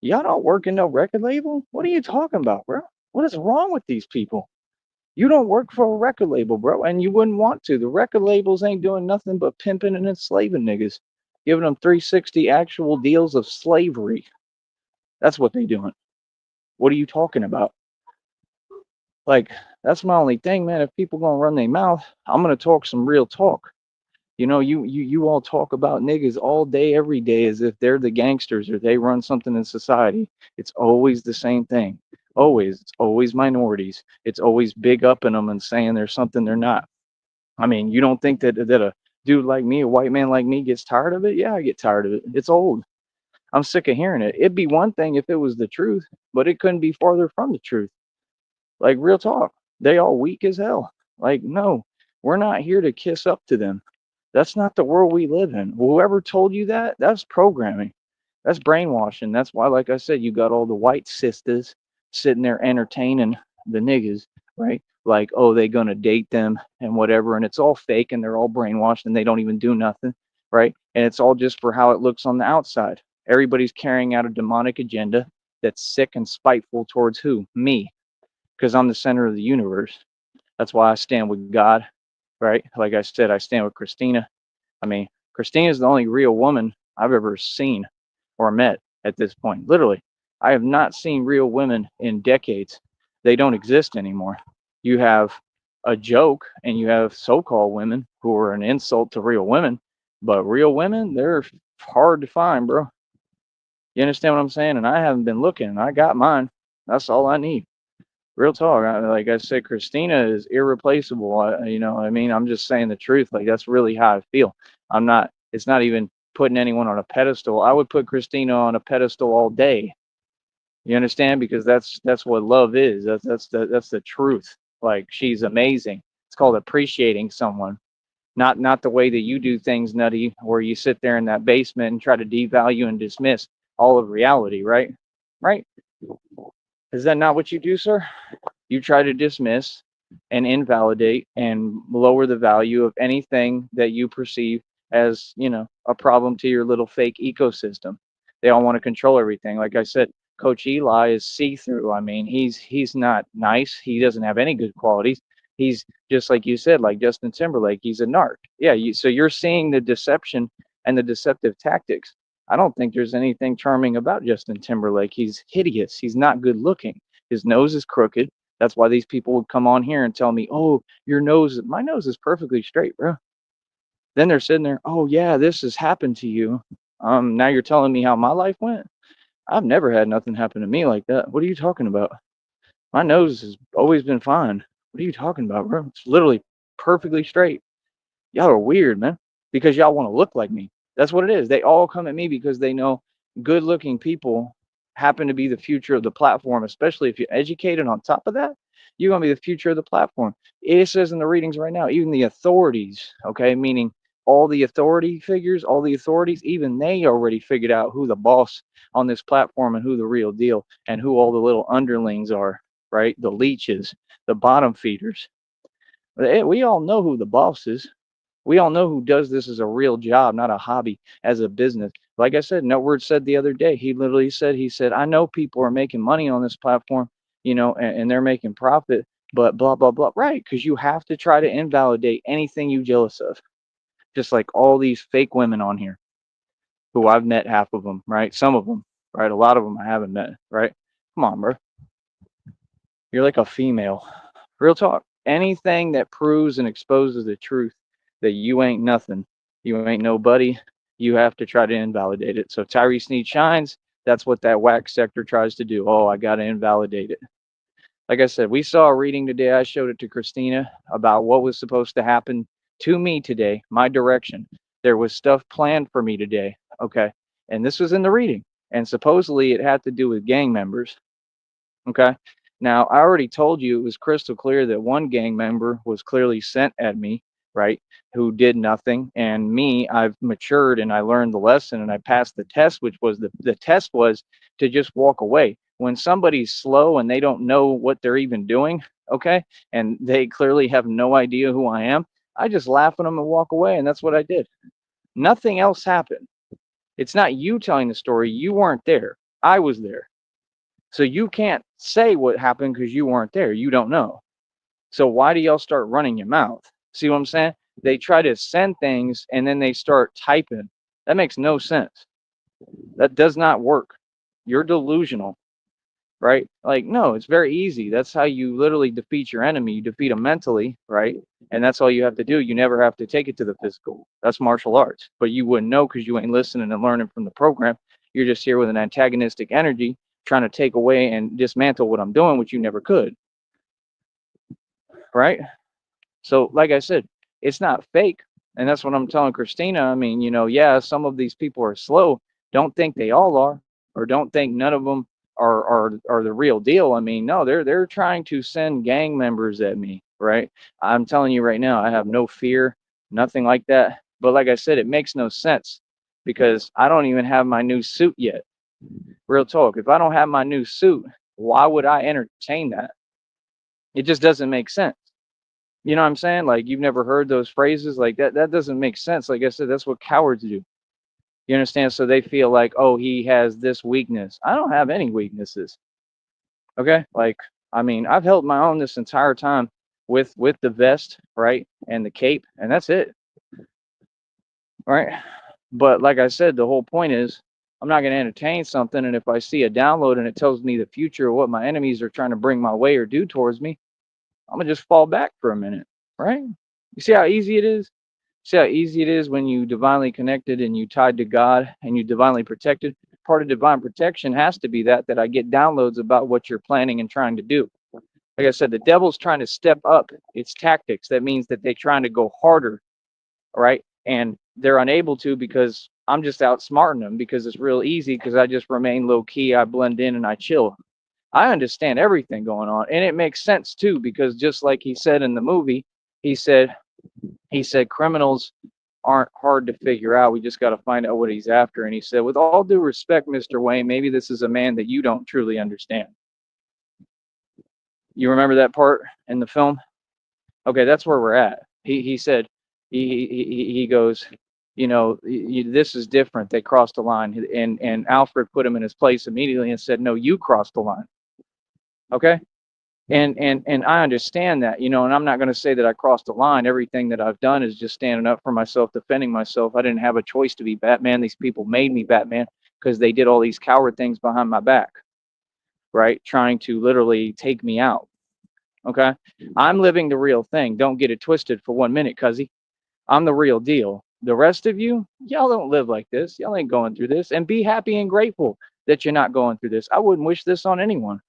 Y'all don't work in no record label? What are you talking about, bro? What is wrong with these people? You don't work for a record label, bro, and you wouldn't want to. The record labels ain't doing nothing but pimping and enslaving niggas, giving them 360 actual deals of slavery. That's what they doing. What are you talking about? Like, that's my only thing, man. If people gonna run their mouth, I'm gonna talk some real talk. You all talk about niggas all day, every day, as if they're the gangsters or they run something in society. It's always the same thing. Always. It's always minorities. It's always big up in them and saying there's something they're not. I mean, you don't think that a dude like me, a white man like me, gets tired of it? Yeah, I get tired of it. It's old. I'm sick of hearing it. It'd be one thing if it was the truth, but it couldn't be farther from the truth. Like real talk. They all weak as hell. Like, no, we're not here to kiss up to them. That's not the world we live in. Whoever told you that, that's programming. That's brainwashing. That's why, like I said, you got all the white sisters sitting there entertaining the niggas, right? Like, oh, they gonna date them and whatever, and it's all fake and they're all brainwashed and they don't even do nothing, right? And it's all just for how it looks on the outside. Everybody's carrying out a demonic agenda that's sick and spiteful towards who? Me, because I'm the center of the universe. That's why I stand with God, right? Like I said, I stand with Christina. I mean, Christina is the only real woman I've ever seen or met at this point. Literally, I have not seen real women in decades. They don't exist anymore. You have a joke and you have so-called women who are an insult to real women, but real women, they're hard to find, bro. You understand what I'm saying? And I haven't been looking. I got mine. That's all I need. Real talk. Like I said, Christina is irreplaceable. I mean, I'm just saying the truth. Like that's really how I feel. I'm not. It's not even putting anyone on a pedestal. I would put Christina on a pedestal all day. You understand? Because that's what love is. That's the truth. Like she's amazing. It's called appreciating someone, not the way that you do things, Nutty, where you sit there in that basement and try to devalue and dismiss all of reality. Right? Right? Is that not what you do, sir? You try to dismiss and invalidate and lower the value of anything that you perceive as, a problem to your little fake ecosystem. They all want to control everything. Like I said, Coach Eli is see-through. I mean, he's not nice. He doesn't have any good qualities. He's just like you said, like Justin Timberlake. He's a narc. Yeah. So you're seeing the deception and the deceptive tactics. I don't think there's anything charming about Justin Timberlake. He's hideous. He's not good looking. His nose is crooked. That's why these people would come on here and tell me, "Oh, your nose, my nose is perfectly straight, bro. Then they're sitting there, oh yeah, this has happened to you. Now you're telling me how my life went? I've never had nothing happen to me like that. What are you talking about? My nose has always been fine. What are you talking about, bro? It's literally perfectly straight. Y'all are weird, man, because y'all want to look like me. That's what it is. They all come at me because they know good looking people happen to be the future of the platform, especially if you're educated on top of that. You're going to be the future of the platform. It says in the readings right now, even the authorities, okay, meaning all the authority figures, all the authorities, even they already figured out who the boss on this platform and who the real deal and who all the little underlings are, right? The leeches, the bottom feeders. We all know who the boss is. We all know who does this as a real job, not a hobby, as a business. Like I said, Notword said the other day, he literally said, he said, I know people are making money on this platform, and they're making profit, but blah, blah, blah. Right. Because you have to try to invalidate anything you jealous of. Just like all these fake women on here who I've met half of them, right? Some of them, right? A lot of them I haven't met, right? Come on, bro. You're like a female. Real talk. Anything that proves and exposes the truth that you ain't nothing, you ain't nobody, you have to try to invalidate it. So Tyrese Sneed shines. That's what that wax sector tries to do. Oh, I got to invalidate it. Like I said, we saw a reading today. I showed it to Christina about what was supposed to happen to me today, my direction. There was stuff planned for me today. Okay. And this was in the reading. And supposedly it had to do with gang members. Okay. Now, I already told you it was crystal clear that one gang member was clearly sent at me, right? Who did nothing. And me, I've matured and I learned the lesson and I passed the test, which was the test was to just walk away. When somebody's slow and they don't know what they're even doing, okay, and they clearly have no idea who I am, I just laugh at them and walk away. And that's what I did. Nothing else happened. It's not you telling the story. You weren't there. I was there. So you can't say what happened because you weren't there. You don't know. So why do y'all start running your mouth? See what I'm saying? They try to send things and then they start typing. That makes no sense. That does not work. You're delusional, right? Like, no, it's very easy. That's how you literally defeat your enemy. You defeat them mentally, right? And that's all you have to do. You never have to take it to the physical. That's martial arts. But you wouldn't know because you ain't listening and learning from the program. You're just here with an antagonistic energy trying to take away and dismantle what I'm doing, which you never could, right? So, like I said, it's not fake. And that's what I'm telling Christina. I mean, yeah, some of these people are slow. Don't think they all are, or don't think none of them are the real deal. I mean, no, they're trying to send gang members at me, right? I'm telling you right now, I have no fear, nothing like that. But like I said, it makes no sense because I don't even have my new suit yet. Real talk. If I don't have my new suit, why would I entertain that? It just doesn't make sense. You know what I'm saying? Like you've never heard those phrases like that. That doesn't make sense. Like I said, that's what cowards do. You understand? So they feel like, oh, he has this weakness. I don't have any weaknesses. Okay? Like, I mean, I've held my own this entire time with the vest, right? And the cape, and that's it. Right? But like I said, the whole point is I'm not going to entertain something. And if I see a download and it tells me the future of what my enemies are trying to bring my way or do towards me, I'm going to just fall back for a minute. Right? You see how easy it is? See how easy it is when you divinely connected and you tied to God and you divinely protected? Part of divine protection has to be that I get downloads about what you're planning and trying to do. Like I said, the devil's trying to step up its tactics. That means that they're trying to go harder, right? And they're unable to because I'm just outsmarting them because it's real easy because I just remain low key, I blend in and I chill. I understand everything going on. And it makes sense too, because just like he said in the movie, he said criminals aren't hard to figure out. We just got to find out what he's after. And he said, with all due respect, Mr. Wayne, maybe this is a man that you don't truly understand. You remember that part in the film? Okay, that's where we're at. He said, he goes, this is different. They crossed the line. And Alfred put him in his place immediately and said, no, you crossed the line. Okay. And I understand that, and I'm not going to say that I crossed the line. Everything that I've done is just standing up for myself, defending myself. I didn't have a choice to be Batman. These people made me Batman because they did all these coward things behind my back, right? Trying to literally take me out. Okay. I'm living the real thing. Don't get it twisted for 1 minute, cuzzy. I'm the real deal. The rest of you, y'all don't live like this. Y'all ain't going through this. And be happy and grateful that you're not going through this. I wouldn't wish this on anyone.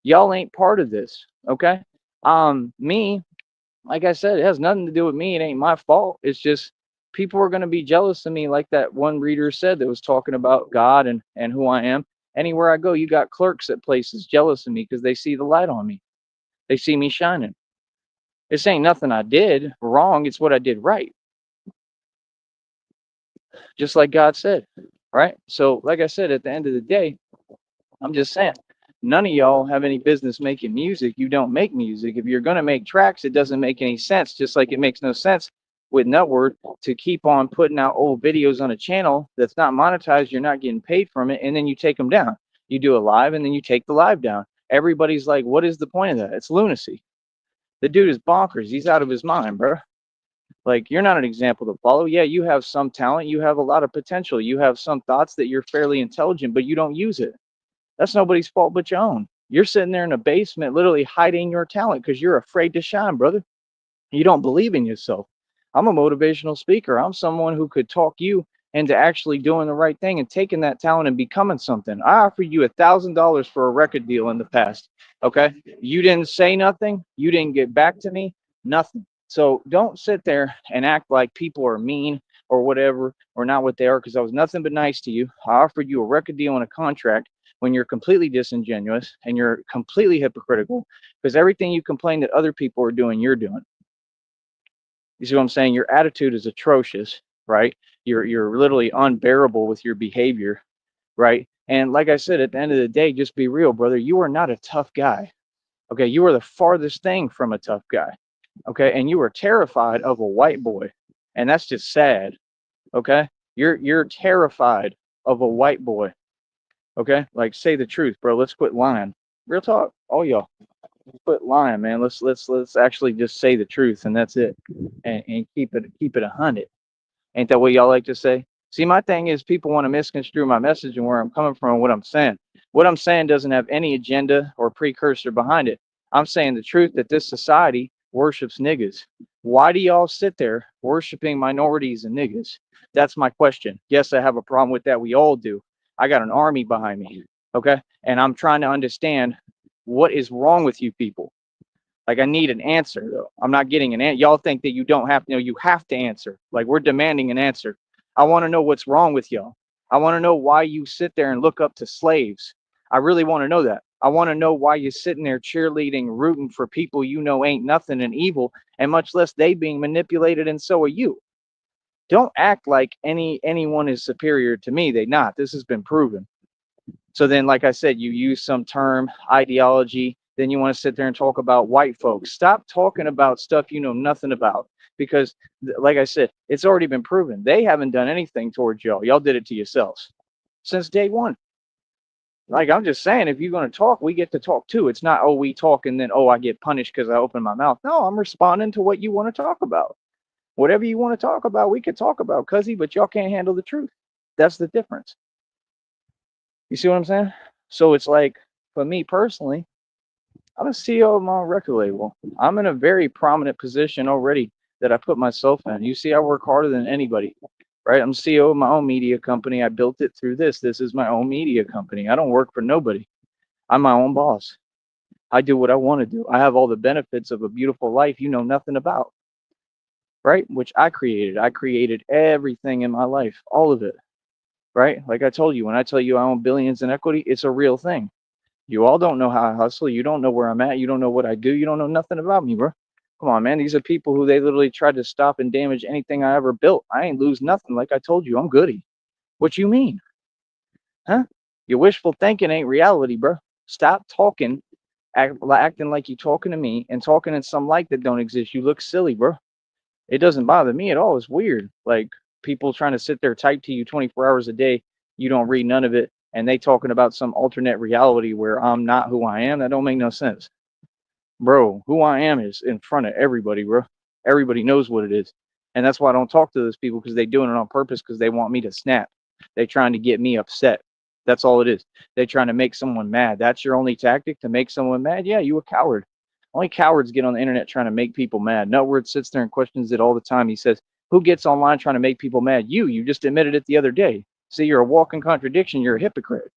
Y'all ain't part of this. Okay. Me, like I said, it has nothing to do with me. It ain't my fault. It's just people are going to be jealous of me, like that one reader said that was talking about God and who I am. Anywhere I go, you got clerks at places jealous of me because they see the light on me. They see me shining. This ain't nothing I did wrong. It's what I did right. Just like God said. Right. So, like I said, at the end of the day, I'm just saying, none of y'all have any business making music. You don't make music. If you're going to make tracks, it doesn't make any sense. Just like it makes no sense with Nutword to keep on putting out old videos on a channel that's not monetized. You're not getting paid from it. And then you take them down. You do a live and then you take the live down. Everybody's like, what is the point of that? It's lunacy. The dude is bonkers. He's out of his mind, bro. Like, you're not an example to follow. Yeah, you have some talent. You have a lot of potential. You have some thoughts that you're fairly intelligent, but you don't use it. That's nobody's fault but your own. You're sitting there in a basement, literally hiding your talent because you're afraid to shine, brother. You don't believe in yourself. I'm a motivational speaker. I'm someone who could talk you into actually doing the right thing and taking that talent and becoming something. I offered you $1,000 for a record deal in the past. Okay. You didn't say nothing. You didn't get back to me. Nothing. So don't sit there and act like people are mean or whatever or not what they are, because I was nothing but nice to you. I offered you a record deal and a contract when you're completely disingenuous and you're completely hypocritical, because everything you complain that other people are doing, you're doing. You see what I'm saying? Your attitude is atrocious, right? You're literally unbearable with your behavior, right? And like I said, at the end of the day, just be real, brother. You are not a tough guy. Okay, you are the farthest thing from a tough guy. Okay, and you are terrified of a white boy, and that's just sad. Okay, you're terrified of a white boy. Okay, like, say the truth, bro. Let's quit lying. Real talk, all y'all. Quit lying, man. Let's actually just say the truth, and that's it, and keep it 100. Ain't that what y'all like to say? See, my thing is people want to misconstrue my message and where I'm coming from and what I'm saying. What I'm saying doesn't have any agenda or precursor behind it. I'm saying the truth that this society worships niggas. Why do y'all sit there worshiping minorities and niggas? That's my question. Yes, I have a problem with that. We all do. I got an army behind me. Okay. And I'm trying to understand what is wrong with you people. Like, I need an answer, though. I'm not getting an answer. Y'all think that you don't have to know. You have to answer. Like, we're demanding an answer. I want to know what's wrong with y'all. I want to know why you sit there and look up to slaves. I really want to know that. I want to know why you're sitting there cheerleading, rooting for people you know ain't nothing and evil, and much less they being manipulated, and so are you. Don't act like anyone is superior to me. They not. This has been proven. So then, like I said, you use some term, ideology, then you want to sit there and talk about white folks. Stop talking about stuff you know nothing about, because, like I said, it's already been proven. They haven't done anything towards y'all. Y'all did it to yourselves since day one. Like, I'm just saying, if you're going to talk, we get to talk too. It's not, oh, we talk and then, oh, I get punished because I open my mouth. No, I'm responding to what you want to talk about. Whatever you want to talk about, we could talk about, cuzzy, but y'all can't handle the truth. That's the difference. You see what I'm saying? So it's like, for me personally, I'm a CEO of my own record label. I'm in a very prominent position already that I put myself in. You see, I work harder than anybody, right? I'm CEO of my own media company. I built it through this. This is my own media company. I don't work for nobody. I'm my own boss. I do what I want to do. I have all the benefits of a beautiful life you know nothing about, right? Which I created. I created everything in my life, all of it, right? Like I told you, when I tell you I own billions in equity, it's a real thing. You all don't know how I hustle. You don't know where I'm at. You don't know what I do. You don't know nothing about me, bro. Come on, man. These are people who they literally tried to stop and damage anything I ever built. I ain't lose nothing. Like I told you, I'm goody. What you mean? Huh? Your wishful thinking ain't reality, bro. Stop talking, acting like you talking to me and talking in some light that don't exist. You look silly, bro. It doesn't bother me at all. It's weird. Like, people trying to sit there, type to you 24 hours a day. You don't read none of it. And they talking about some alternate reality where I'm not who I am. That don't make no sense. Bro, who I am is in front of everybody, bro. Everybody knows what it is. And that's why I don't talk to those people, because they doing it on purpose, because they want me to snap. They trying to get me upset. That's all it is. They trying to make someone mad. That's your only tactic, to make someone mad? Yeah, you a coward. Only cowards get on the internet trying to make people mad. Nutword sits there and questions it all the time. He says, Who gets online trying to make people mad? You just admitted it the other day. See, you're a walking contradiction. You're a hypocrite.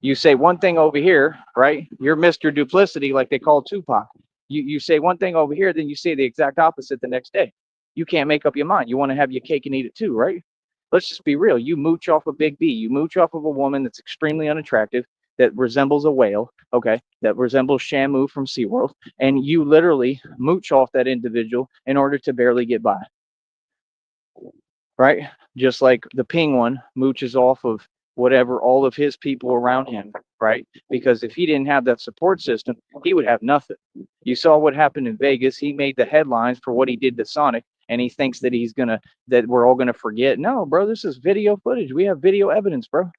You say one thing over here, right? You're Mr. Duplicity, like they call Tupac. You say one thing over here, then you say the exact opposite the next day. You can't make up your mind. You want to have your cake and eat it too, right? Let's just be real. You mooch off of Big B. You mooch off of a woman that's extremely unattractive, that resembles a whale, okay, that resembles Shamu from SeaWorld, and you literally mooch off that individual in order to barely get by, right? Just like the penguin mooches off of whatever all of his people around him, right? Because if he didn't have that support system, he would have nothing. You saw what happened in Vegas. He made the headlines for what he did to Sonic, and he thinks that that we're all gonna forget. No, bro, this is video footage. We have video evidence, bro,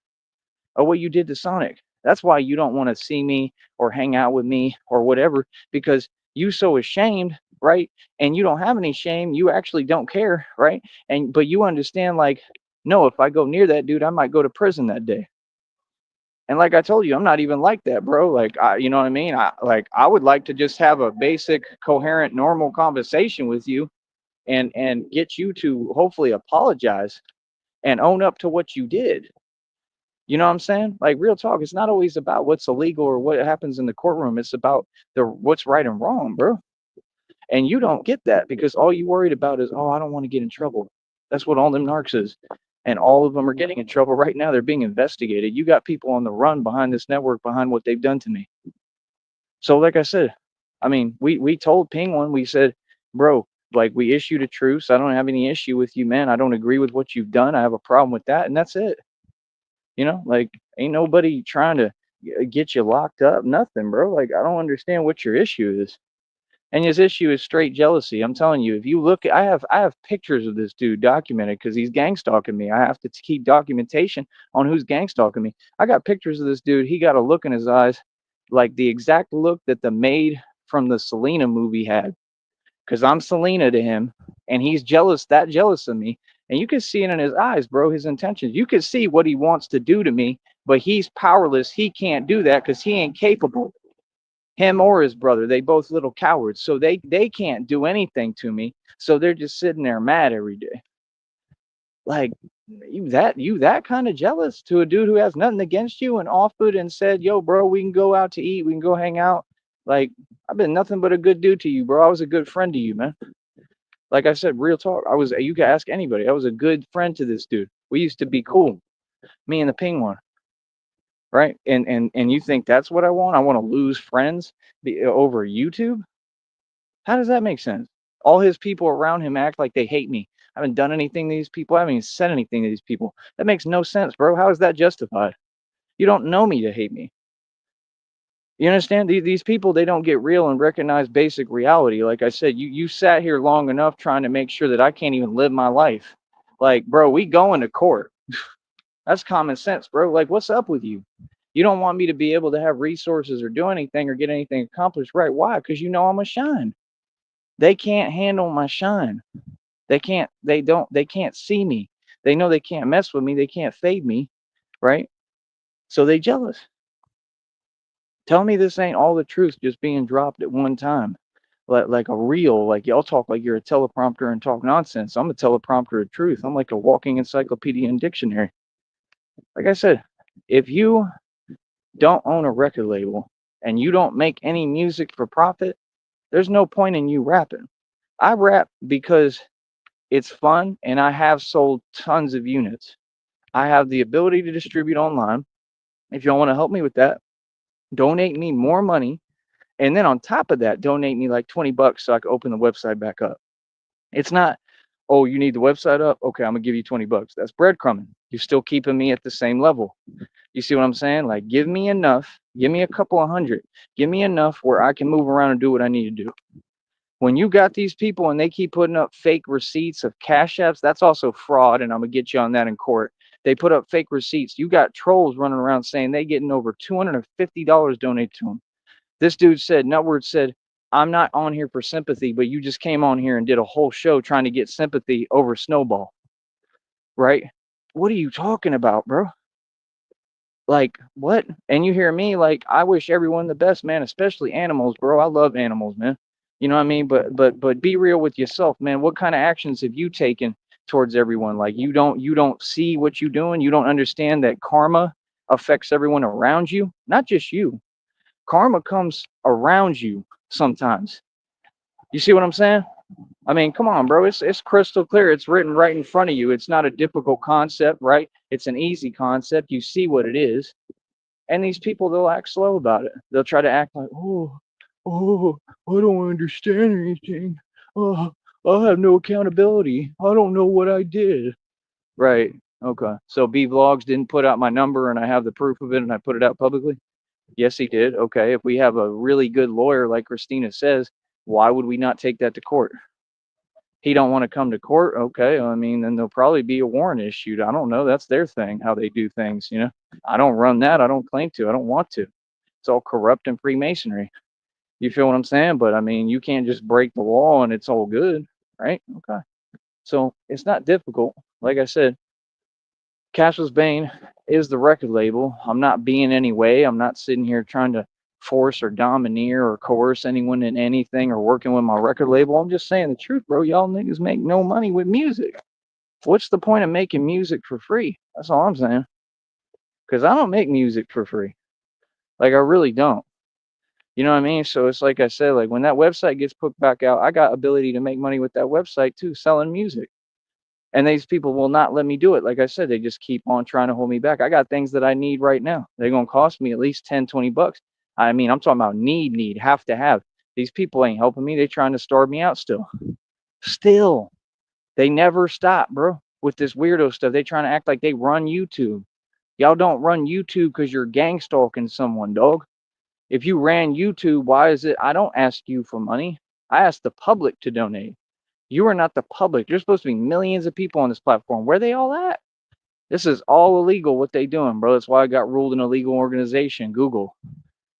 of what you did to Sonic. That's why you don't want to see me or hang out with me or whatever, because you so ashamed, right? And you don't have any shame. You actually don't care, right? And but you understand, like, no, if I go near that dude, I might go to prison that day. And like I told you, I'm not even like that, bro. Like, you know what I mean? I would like to just have a basic, coherent, normal conversation with you, and get you to hopefully apologize and own up to what you did. You know what I'm saying? Like, real talk, it's not always about what's illegal or what happens in the courtroom. It's about the what's right and wrong, bro. And you don't get that because all you worried about is, oh, I don't want to get in trouble. That's what all them narcs is. And all of them are getting in trouble right now. They're being investigated. You got people on the run behind this network, behind what they've done to me. So, like I said, I mean, we told Penguin, we said, bro, like, we issued a truce. I don't have any issue with you, man. I don't agree with what you've done. I have a problem with that, and that's it. You know, like, ain't nobody trying to get you locked up, nothing, bro. Like, I don't understand what your issue is. And his issue is straight jealousy. I'm telling you, if you look, I have pictures of this dude documented because he's gang stalking me. I have to keep documentation on who's gang stalking me. I got pictures of this dude. He got a look in his eyes, like the exact look that the maid from the Selena movie had. Because I'm Selena to him, and he's jealous, that jealous of me. And you can see it in his eyes, bro, his intentions. You can see what he wants to do to me, but he's powerless. He can't do that because he ain't capable. Him or his brother, they both little cowards. So they can't do anything to me. So they're just sitting there mad every day. Like, you that kind of jealous to a dude who has nothing against you and offered and said, yo, bro, we can go out to eat, we can go hang out. Like, I've been nothing but a good dude to you, bro. I was a good friend to you, man. Like I said, real talk. You can ask anybody. I was a good friend to this dude. We used to be cool. Me and the penguin, right? And you think that's what I want? I want to lose friends over YouTube? How does that make sense? All his people around him act like they hate me. I haven't done anything to these people. I haven't even said anything to these people. That makes no sense, bro. How is that justified? You don't know me to hate me. You understand? These people, they don't get real and recognize basic reality. Like I said, you sat here long enough trying to make sure that I can't even live my life. Like, bro, we going to court. That's common sense, bro. Like, what's up with you? You don't want me to be able to have resources or do anything or get anything accomplished, right? Why? Because you know I'm a shine. They can't handle my shine. They can't see me. They know they can't mess with me. They can't fade me, right? So they jealous. Tell me this ain't all the truth just being dropped at one time. Like a reel, like y'all talk like you're a teleprompter and talk nonsense. I'm a teleprompter of truth. I'm like a walking encyclopedia and dictionary. Like I said, if you don't own a record label and you don't make any music for profit, there's no point in you rapping. I rap because it's fun and I have sold tons of units. I have the ability to distribute online. If y'all want to help me with that, donate me more money. And then on top of that, donate me like $20 so I can open the website back up. It's not, oh, you need the website up? Okay, I'm gonna give you $20. That's breadcrumbing. You're still keeping me at the same level. You see what I'm saying? Like, give me enough, give me a couple of hundred, give me enough where I can move around and do what I need to do. When you got these people and they keep putting up fake receipts of cash apps, that's also fraud, and I'm gonna get you on that in court. They put up fake receipts. You got trolls running around saying they getting over $250 donated to them. This dude said, Nutword said, I'm not on here for sympathy, but you just came on here and did a whole show trying to get sympathy over Snowball, right? What are you talking about, bro? Like, what? And you hear me, like, I wish everyone the best, man, especially animals, bro. I love animals, man. You know what I mean? But be real with yourself, man. What kind of actions have you taken towards everyone. Like you don't see what you're doing. You don't understand that karma affects everyone around you, not just you. Karma comes around you sometimes. You see what I'm saying? I mean, come on, bro. It's crystal clear. It's written right in front of you. It's not a difficult concept, right? It's an easy concept. You see what it is. And these people, they'll act slow about it. They'll try to act like, oh, I don't understand anything. Oh, I have no accountability. I don't know what I did. Right. Okay. So B Vlogs didn't put out my number and I have the proof of it and I put it out publicly? Yes, he did. Okay. If we have a really good lawyer, like Christina says, why would we not take that to court? He don't want to come to court. Okay. I mean, then there'll probably be a warrant issued. I don't know. That's their thing, how they do things, you know? I don't run that. I don't claim to. I don't want to. It's all corrupt and Freemasonry. You feel what I'm saying? But I mean, you can't just break the law and it's all good, right? Okay. So it's not difficult. Like I said, Cashless Bane is the record label. I'm not being any way. I'm not sitting here trying to force or domineer or coerce anyone in anything or working with my record label. I'm just saying the truth, bro. Y'all niggas make no money with music. What's the point of making music for free? That's all I'm saying. Because I don't make music for free. Like, I really don't. You know what I mean? So it's like I said, like when that website gets put back out, I got ability to make money with that website too, selling music. And these people will not let me do it. Like I said, they just keep on trying to hold me back. I got things that I need right now. They're going to cost me at least 10, 20 bucks. I mean, I'm talking about need, have to have. These people ain't helping me. They're trying to starve me out still. Still. They never stop, bro, with this weirdo stuff. They trying to act like they run YouTube. Y'all don't run YouTube because you're gang stalking someone, dog. If you ran YouTube, why is it I don't ask you for money? I ask the public to donate. You are not the public. There's supposed to be millions of people on this platform. Where they all at? This is all illegal what they doing, bro. That's why I got ruled an illegal organization, Google.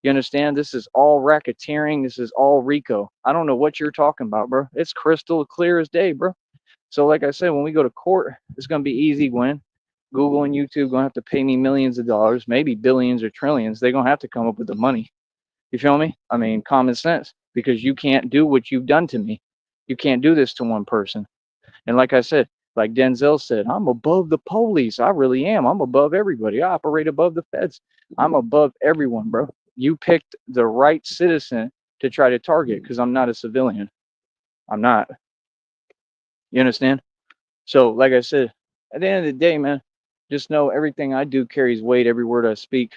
You understand? This is all racketeering. This is all RICO. I don't know what you're talking about, bro. It's crystal clear as day, bro. So like I said, when we go to court, it's going to be easy win. Google and YouTube going to have to pay me millions of dollars, maybe billions or trillions. They're going to have to come up with the money. You feel me? I mean, common sense, because you can't do what you've done to me. You can't do this to one person. And like I said, like Denzel said, I'm above the police. I really am. I'm above everybody. I operate above the feds. I'm above everyone, bro. You picked the right citizen to try to target because I'm not a civilian. I'm not. You understand? So, like I said, at the end of the day, man, just know everything I do carries weight. Every word I speak,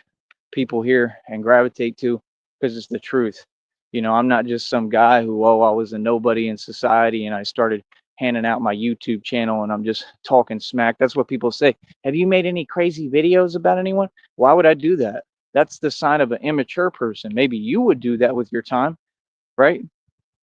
people hear and gravitate to because it's the truth. You know, I'm not just some guy who, oh, I was a nobody in society and I started handing out my YouTube channel and I'm just talking smack. That's what people say. Have you made any crazy videos about anyone? Why would I do that? That's the sign of an immature person. Maybe you would do that with your time, right?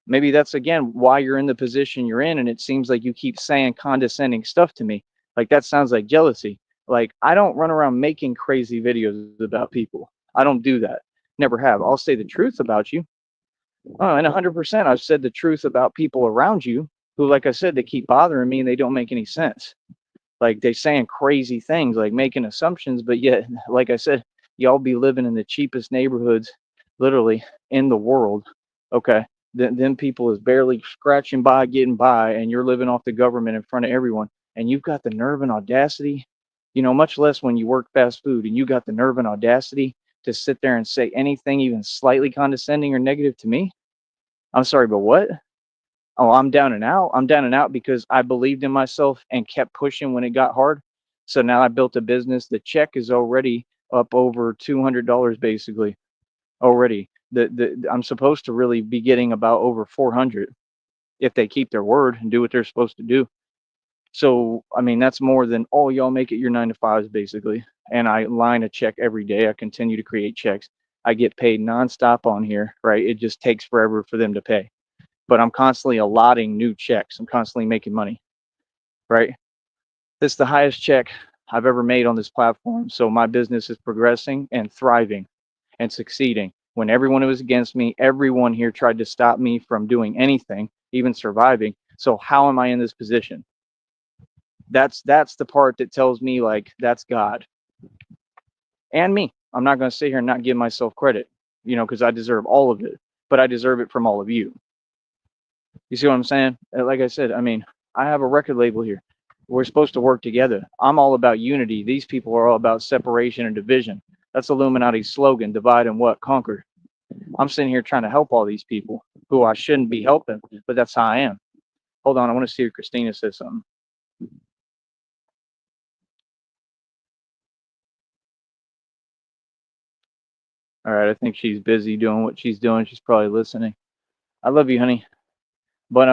Maybe that's again why you're in the position you're in, and it seems like you keep saying condescending stuff to me. Like that sounds like jealousy. Like I don't run around making crazy videos about people. I don't do that. Never have. I'll say the truth about you. Oh, and 100% I've said the truth about people around you who, like I said, they keep bothering me and they don't make any sense. Like they saying crazy things, like making assumptions, but yet, like I said, y'all be living in the cheapest neighborhoods, literally in the world. Okay, then people is barely scratching by, getting by, and you're living off the government in front of everyone, and you've got the nerve and audacity, you know, much less when you work fast food, and you got the nerve and audacity to sit there and say anything even slightly condescending or negative to me. I'm sorry, but what? Oh, I'm down and out. I'm down and out because I believed in myself and kept pushing when it got hard. So now I built a business. The check is already up over $200 basically already. I'm supposed to really be getting about over 400 if they keep their word and do what they're supposed to do. So, I mean, that's more than all y'all make it your 9 to 5s basically. And I line a check every day. I continue to create checks. I get paid nonstop on here, right? It just takes forever for them to pay, but I'm constantly allotting new checks. I'm constantly making money, right? This is the highest check I've ever made on this platform. So my business is progressing and thriving and succeeding. When everyone was against me, everyone here tried to stop me from doing anything, even surviving. So how am I in this position? That's the part that tells me like that's God and me. I'm not going to sit here and not give myself credit, you know, because I deserve all of it, but I deserve it from all of you. You see what I'm saying? Like I said, I mean, I have a record label here. We're supposed to work together. I'm all about unity. These people are all about separation and division. That's Illuminati's slogan: divide and what? Conquer. I'm sitting here trying to help all these people who I shouldn't be helping, but that's how I am. Hold on, I want to see if Christina says something. All right, I think she's busy doing what she's doing. She's probably listening. I love you, honey. But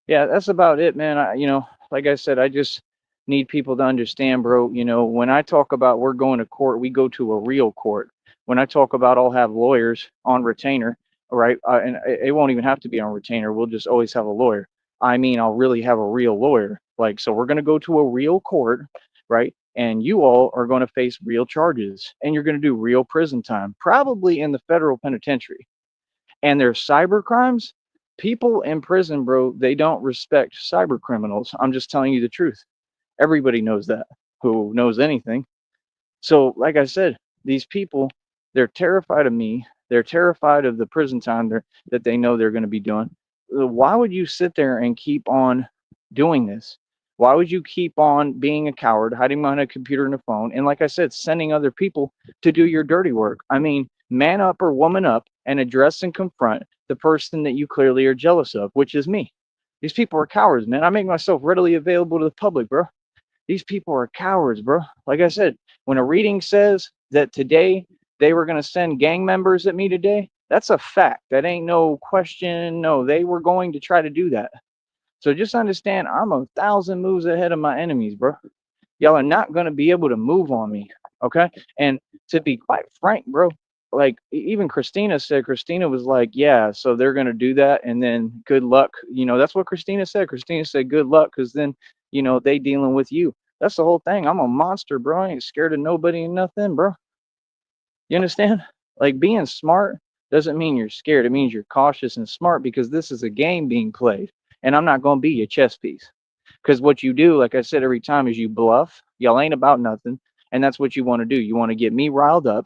yeah, that's about it, man. Like I said, I just need people to understand, bro. When I talk about we're going to court, we go to a real court. When I talk about I'll have lawyers on retainer, right? And it won't even have to be on retainer. We'll just always have a lawyer. I mean, I'll really have a real lawyer. Like, so we're going to go to a real court, right? And you all are going to face real charges and you're going to do real prison time, probably in the federal penitentiary. And there's cyber crimes. People in prison, bro, they don't respect cyber criminals. I'm just telling you the truth. Everybody knows that, who knows anything. So, like I said, these people, they're terrified of me. They're terrified of the prison time that they know they're going to be doing. Why would you sit there and keep on doing this? Why would you keep on being a coward, hiding behind a computer and a phone, and like I said, sending other people to do your dirty work? I mean, man up or woman up and address and confront the person that you clearly are jealous of, which is me. These people are cowards, man. I make myself readily available to the public, bro. These people are cowards, bro. Like I said, when a reading says that today they were going to send gang members at me today, that's a fact. That ain't no question. No, they were going to try to do that. So just understand, I'm 1,000 moves ahead of my enemies, bro. Y'all are not going to be able to move on me. Okay. And to be quite frank, bro, like even Christina was like, yeah, so they're going to do that. And then good luck. That's what Christina said. Christina said, good luck. Cause then, they dealing with you. That's the whole thing. I'm a monster, bro. I ain't scared of nobody and nothing, bro. You understand? Like being smart doesn't mean you're scared. It means you're cautious and smart because this is a game being played. And I'm not going to be your chess piece. Because what you do, like I said every time, is you bluff. Y'all ain't about nothing. And that's what you want to do. You want to get me riled up,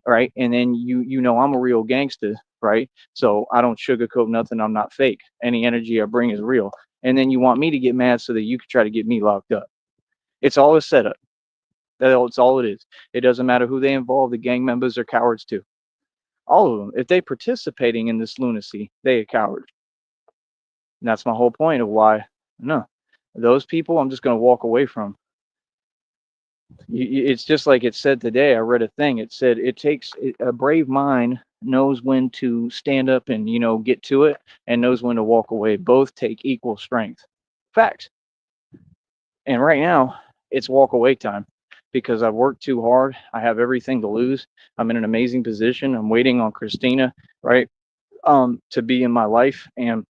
right? And then you know I'm a real gangster, right? So I don't sugarcoat nothing. I'm not fake. Any energy I bring is real. And then you want me to get mad so that you can try to get me locked up. It's all a setup. That's all it is. It doesn't matter who they involve. The gang members are cowards too. All of them. If they participating in this lunacy, they a coward. And that's my whole point of why. No, those people I'm just going to walk away from. It's just like it said today. I read a thing. It said it takes a brave mind knows when to stand up and get to it, and knows when to walk away. Both take equal strength. Facts. And right now, it's walk away time because I've worked too hard. I have everything to lose. I'm in an amazing position. I'm waiting on Christina, right, to be in my life, and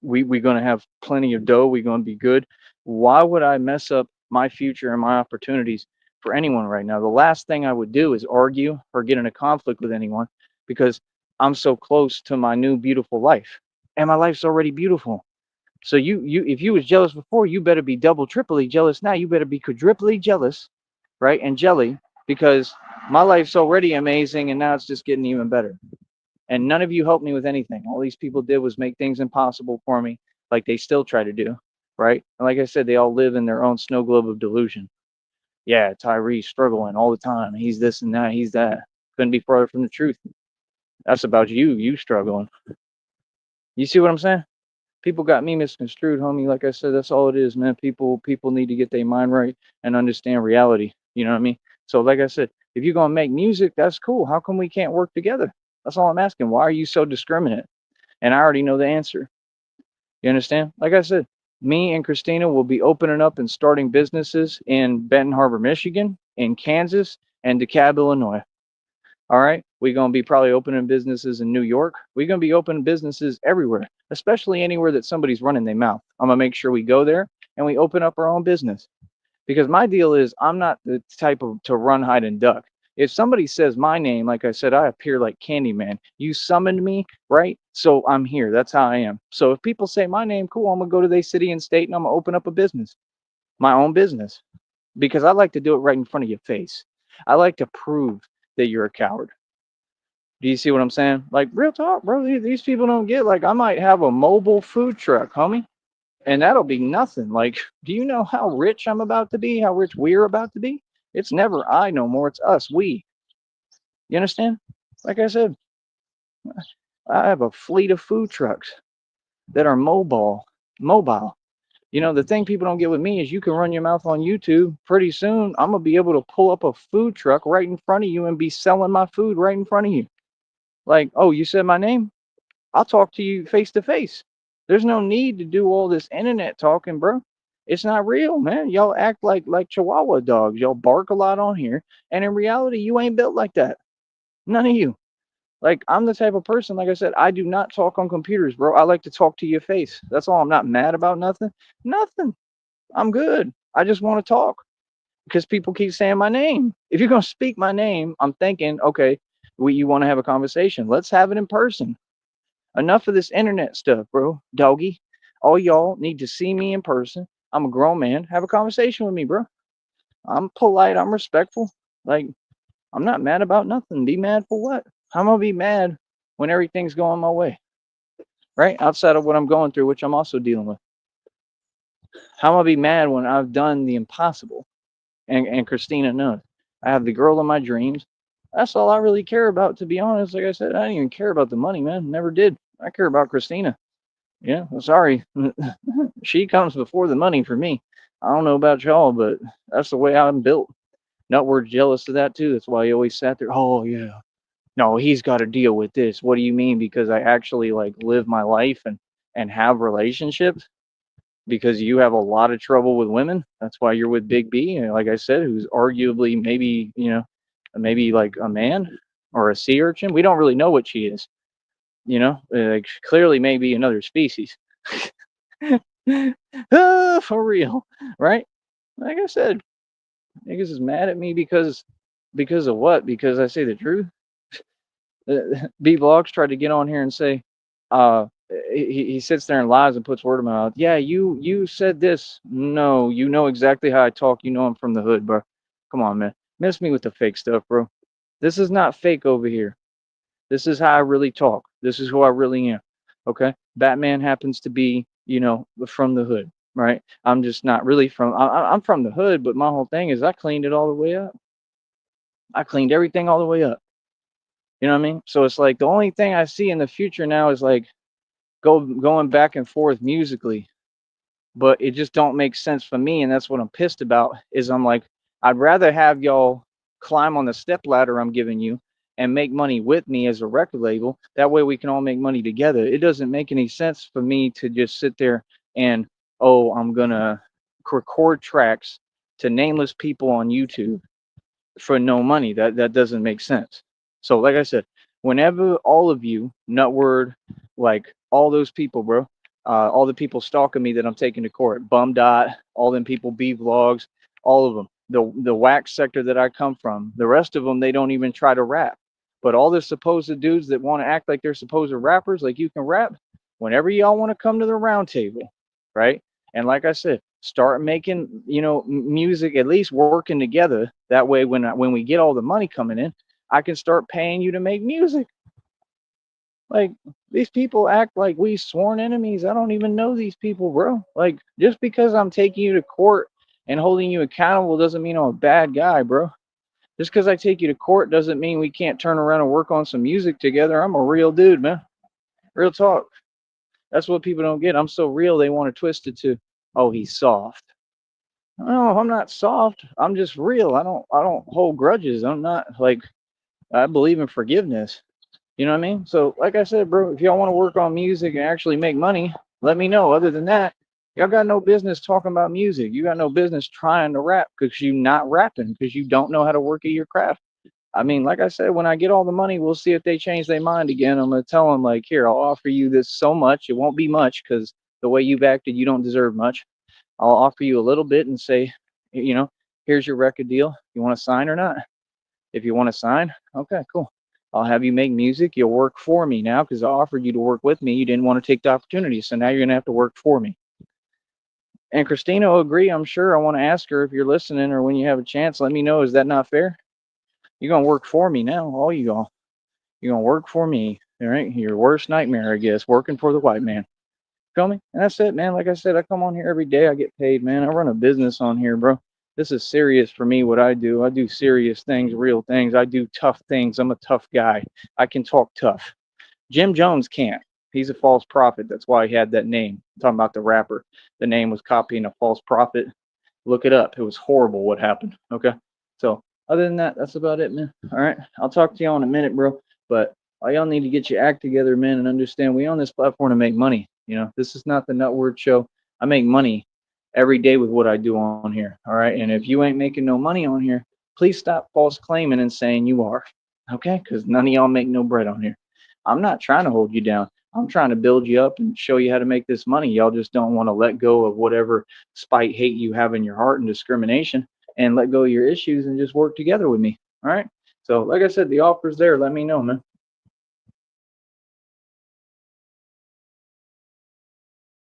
we're gonna have plenty of dough. We're gonna be good. Why would I mess up my future and my opportunities for anyone right now? The last thing I would do is argue or get in a conflict with anyone because I'm so close to my new beautiful life, and my life's already beautiful. So if you was jealous before, you better be double, triply jealous now. You better be quadruply jealous, right? And jelly, because my life's already amazing, and now it's just getting even better. And none of you helped me with anything. All these people did was make things impossible for me, like they still try to do, right? And like I said, they all live in their own snow globe of delusion. Yeah, Tyree's struggling all the time. He's this and that. He's that. Couldn't be farther from the truth. That's about you struggling. You see what I'm saying? People got me misconstrued, homie. Like I said, that's all it is, man. People need to get their mind right and understand reality. You know what I mean? So like I said, if you're gonna make music, that's cool. How come we can't work together? That's all I'm asking. Why are you so discriminate? And I already know the answer. You understand? Like I said, me and Christina will be opening up and starting businesses in Benton Harbor, Michigan, in Kansas, and DeKalb, Illinois. All right. We're going to be probably opening businesses in New York. We're going to be opening businesses everywhere, especially anywhere that somebody's running their mouth. I'm going to make sure we go there and we open up our own business. Because my deal is I'm not the type of to run, hide, and duck. If somebody says my name, like I said, I appear like Candyman. You summoned me, right? So I'm here. That's how I am. So if people say my name, cool, I'm going to go to their city and state and I'm going to open up a business, my own business. Because I like to do it right in front of your face. I like to prove that you're a coward. Do you see what I'm saying? Like real talk, bro. These people don't get like I might have a mobile food truck, homie. And that'll be nothing. Like, do you know how rich I'm about to be? How rich we're about to be? It's never I no more. It's us, we. You understand? Like I said, I have a fleet of food trucks that are mobile. You know, the thing people don't get with me is you can run your mouth on YouTube. Pretty soon, I'm going to be able to pull up a food truck right in front of you and be selling my food right in front of you. Like, oh, you said my name? I'll talk to you face to face. There's no need to do all this internet talking, bro. It's not real, man. Y'all act like Chihuahua dogs. Y'all bark a lot on here, and in reality, you ain't built like that. None of you. Like, I'm the type of person, like I said, I do not talk on computers, bro. I like to talk to your face. That's all. I'm not mad about nothing. Nothing. I'm good. I just want to talk because people keep saying my name. If you're gonna speak my name, I'm thinking, okay, you want to have a conversation? Let's have it in person. Enough of this internet stuff, bro. Doggy. All y'all need to see me in person. I'm a grown man. Have a conversation with me, bro. I'm polite. I'm respectful. Like, I'm not mad about nothing. Be mad for what? I'm gonna be mad when everything's going my way, right? Outside of what I'm going through, which I'm also dealing with. How am I be mad when I've done the impossible? And Christina knows. I have the girl of my dreams. That's all I really care about, to be honest. Like I said, I didn't even care about the money, man. Never did. I care about Christina. Yeah, well, sorry. She comes before the money for me. I don't know about y'all, but that's the way I'm built. Nutward's jealous of that too. That's why he always sat there. Oh yeah. No, he's got to deal with this. What do you mean? Because I actually like live my life and have relationships. Because you have a lot of trouble with women. That's why you're with Big B. And like I said, who's arguably maybe maybe like a man or a sea urchin. We don't really know what she is. Like clearly maybe another species. For real, right? Like I said, niggas is mad at me because of what? Because I say the truth. B Vlogs tried to get on here and say, he sits there and lies and puts word in my mouth. Yeah, you said this. No, you know exactly how I talk. You know I'm from the hood, bro. Come on, man. Miss me with the fake stuff, bro. This is not fake over here. This is how I really talk. This is who I really am. Okay. Batman happens to be, from the hood, right? I'm just not really from. I'm from the hood, but my whole thing is I cleaned it all the way up. I cleaned everything all the way up. You know what I mean? So it's like the only thing I see in the future now is like going back and forth musically, but it just don't make sense for me, and that's what I'm pissed about. Is I'm like, I'd rather have y'all climb on the step ladder I'm giving you and make money with me as a record label. That way we can all make money together. It doesn't make any sense for me to just sit there and I'm gonna record tracks to nameless people on YouTube for no money. That doesn't make sense. So like I said, whenever all of you, Nutword, like all those people, bro, all the people stalking me that I'm taking to court, Bum Dot, all them people, B Vlogs, all of them, the wax sector that I come from, the rest of them, they don't even try to rap. But all the supposed dudes that want to act like they're supposed rappers, like you can rap, whenever y'all want to come to the round table, right? And like I said, start making music, at least working together. That way, when we get all the money coming in, I can start paying you to make music. Like, these people act like we sworn enemies. I don't even know these people, bro. Like, just because I'm taking you to court and holding you accountable doesn't mean I'm a bad guy, bro. Just because I take you to court doesn't mean we can't turn around and work on some music together. I'm a real dude, man. Real talk. That's what people don't get. I'm so real they want to twist it to, oh, he's soft. No, I'm not soft. I'm just real. I don't hold grudges. I'm not like, I believe in forgiveness. You know what I mean? So like I said, bro, if y'all want to work on music and actually make money, let me know. Other than that, y'all got no business talking about music. You got no business trying to rap because you not rapping because you don't know how to work at your craft. I mean, like I said, when I get all the money, we'll see if they change their mind again. I'm gonna tell them like, here, I'll offer you this so much. It won't be much because the way you've acted, you don't deserve much. I'll offer you a little bit and say, here's your record deal. You want to sign or not? If you want to sign, okay, cool. I'll have you make music. You'll work for me now because I offered you to work with me. You didn't want to take the opportunity. So now you're going to have to work for me. And Christina will agree, I'm sure. I want to ask her if you're listening or when you have a chance, let me know. Is that not fair? You're going to work for me now, all you all. You're going to work for me. All right. Your worst nightmare, I guess, working for the white man. Feel me? And that's it, man. Like I said, I come on here every day. I get paid, man. I run a business on here, bro. This is serious for me, what I do. I do serious things, real things. I do tough things. I'm a tough guy. I can talk tough. Jim Jones can't. He's a false prophet. That's why he had that name. I'm talking about the rapper. The name was copying a false prophet. Look it up. It was horrible what happened. Okay. So other than that, that's about it, man. All right. I'll talk to y'all in a minute, bro. But all y'all need to get your act together, man, and understand we on this platform to make money. You know, this is not the Nut Word Show. I make money every day with what I do on here. All right. And if you ain't making no money on here, please stop false claiming and saying you are. Okay. Because none of y'all make no bread on here. I'm not trying to hold you down. I'm trying to build you up and show you how to make this money. Y'all just don't want to let go of whatever spite, hate you have in your heart and discrimination and let go of your issues and just work together with me. All right. So, like I said, the offer's there. Let me know, man.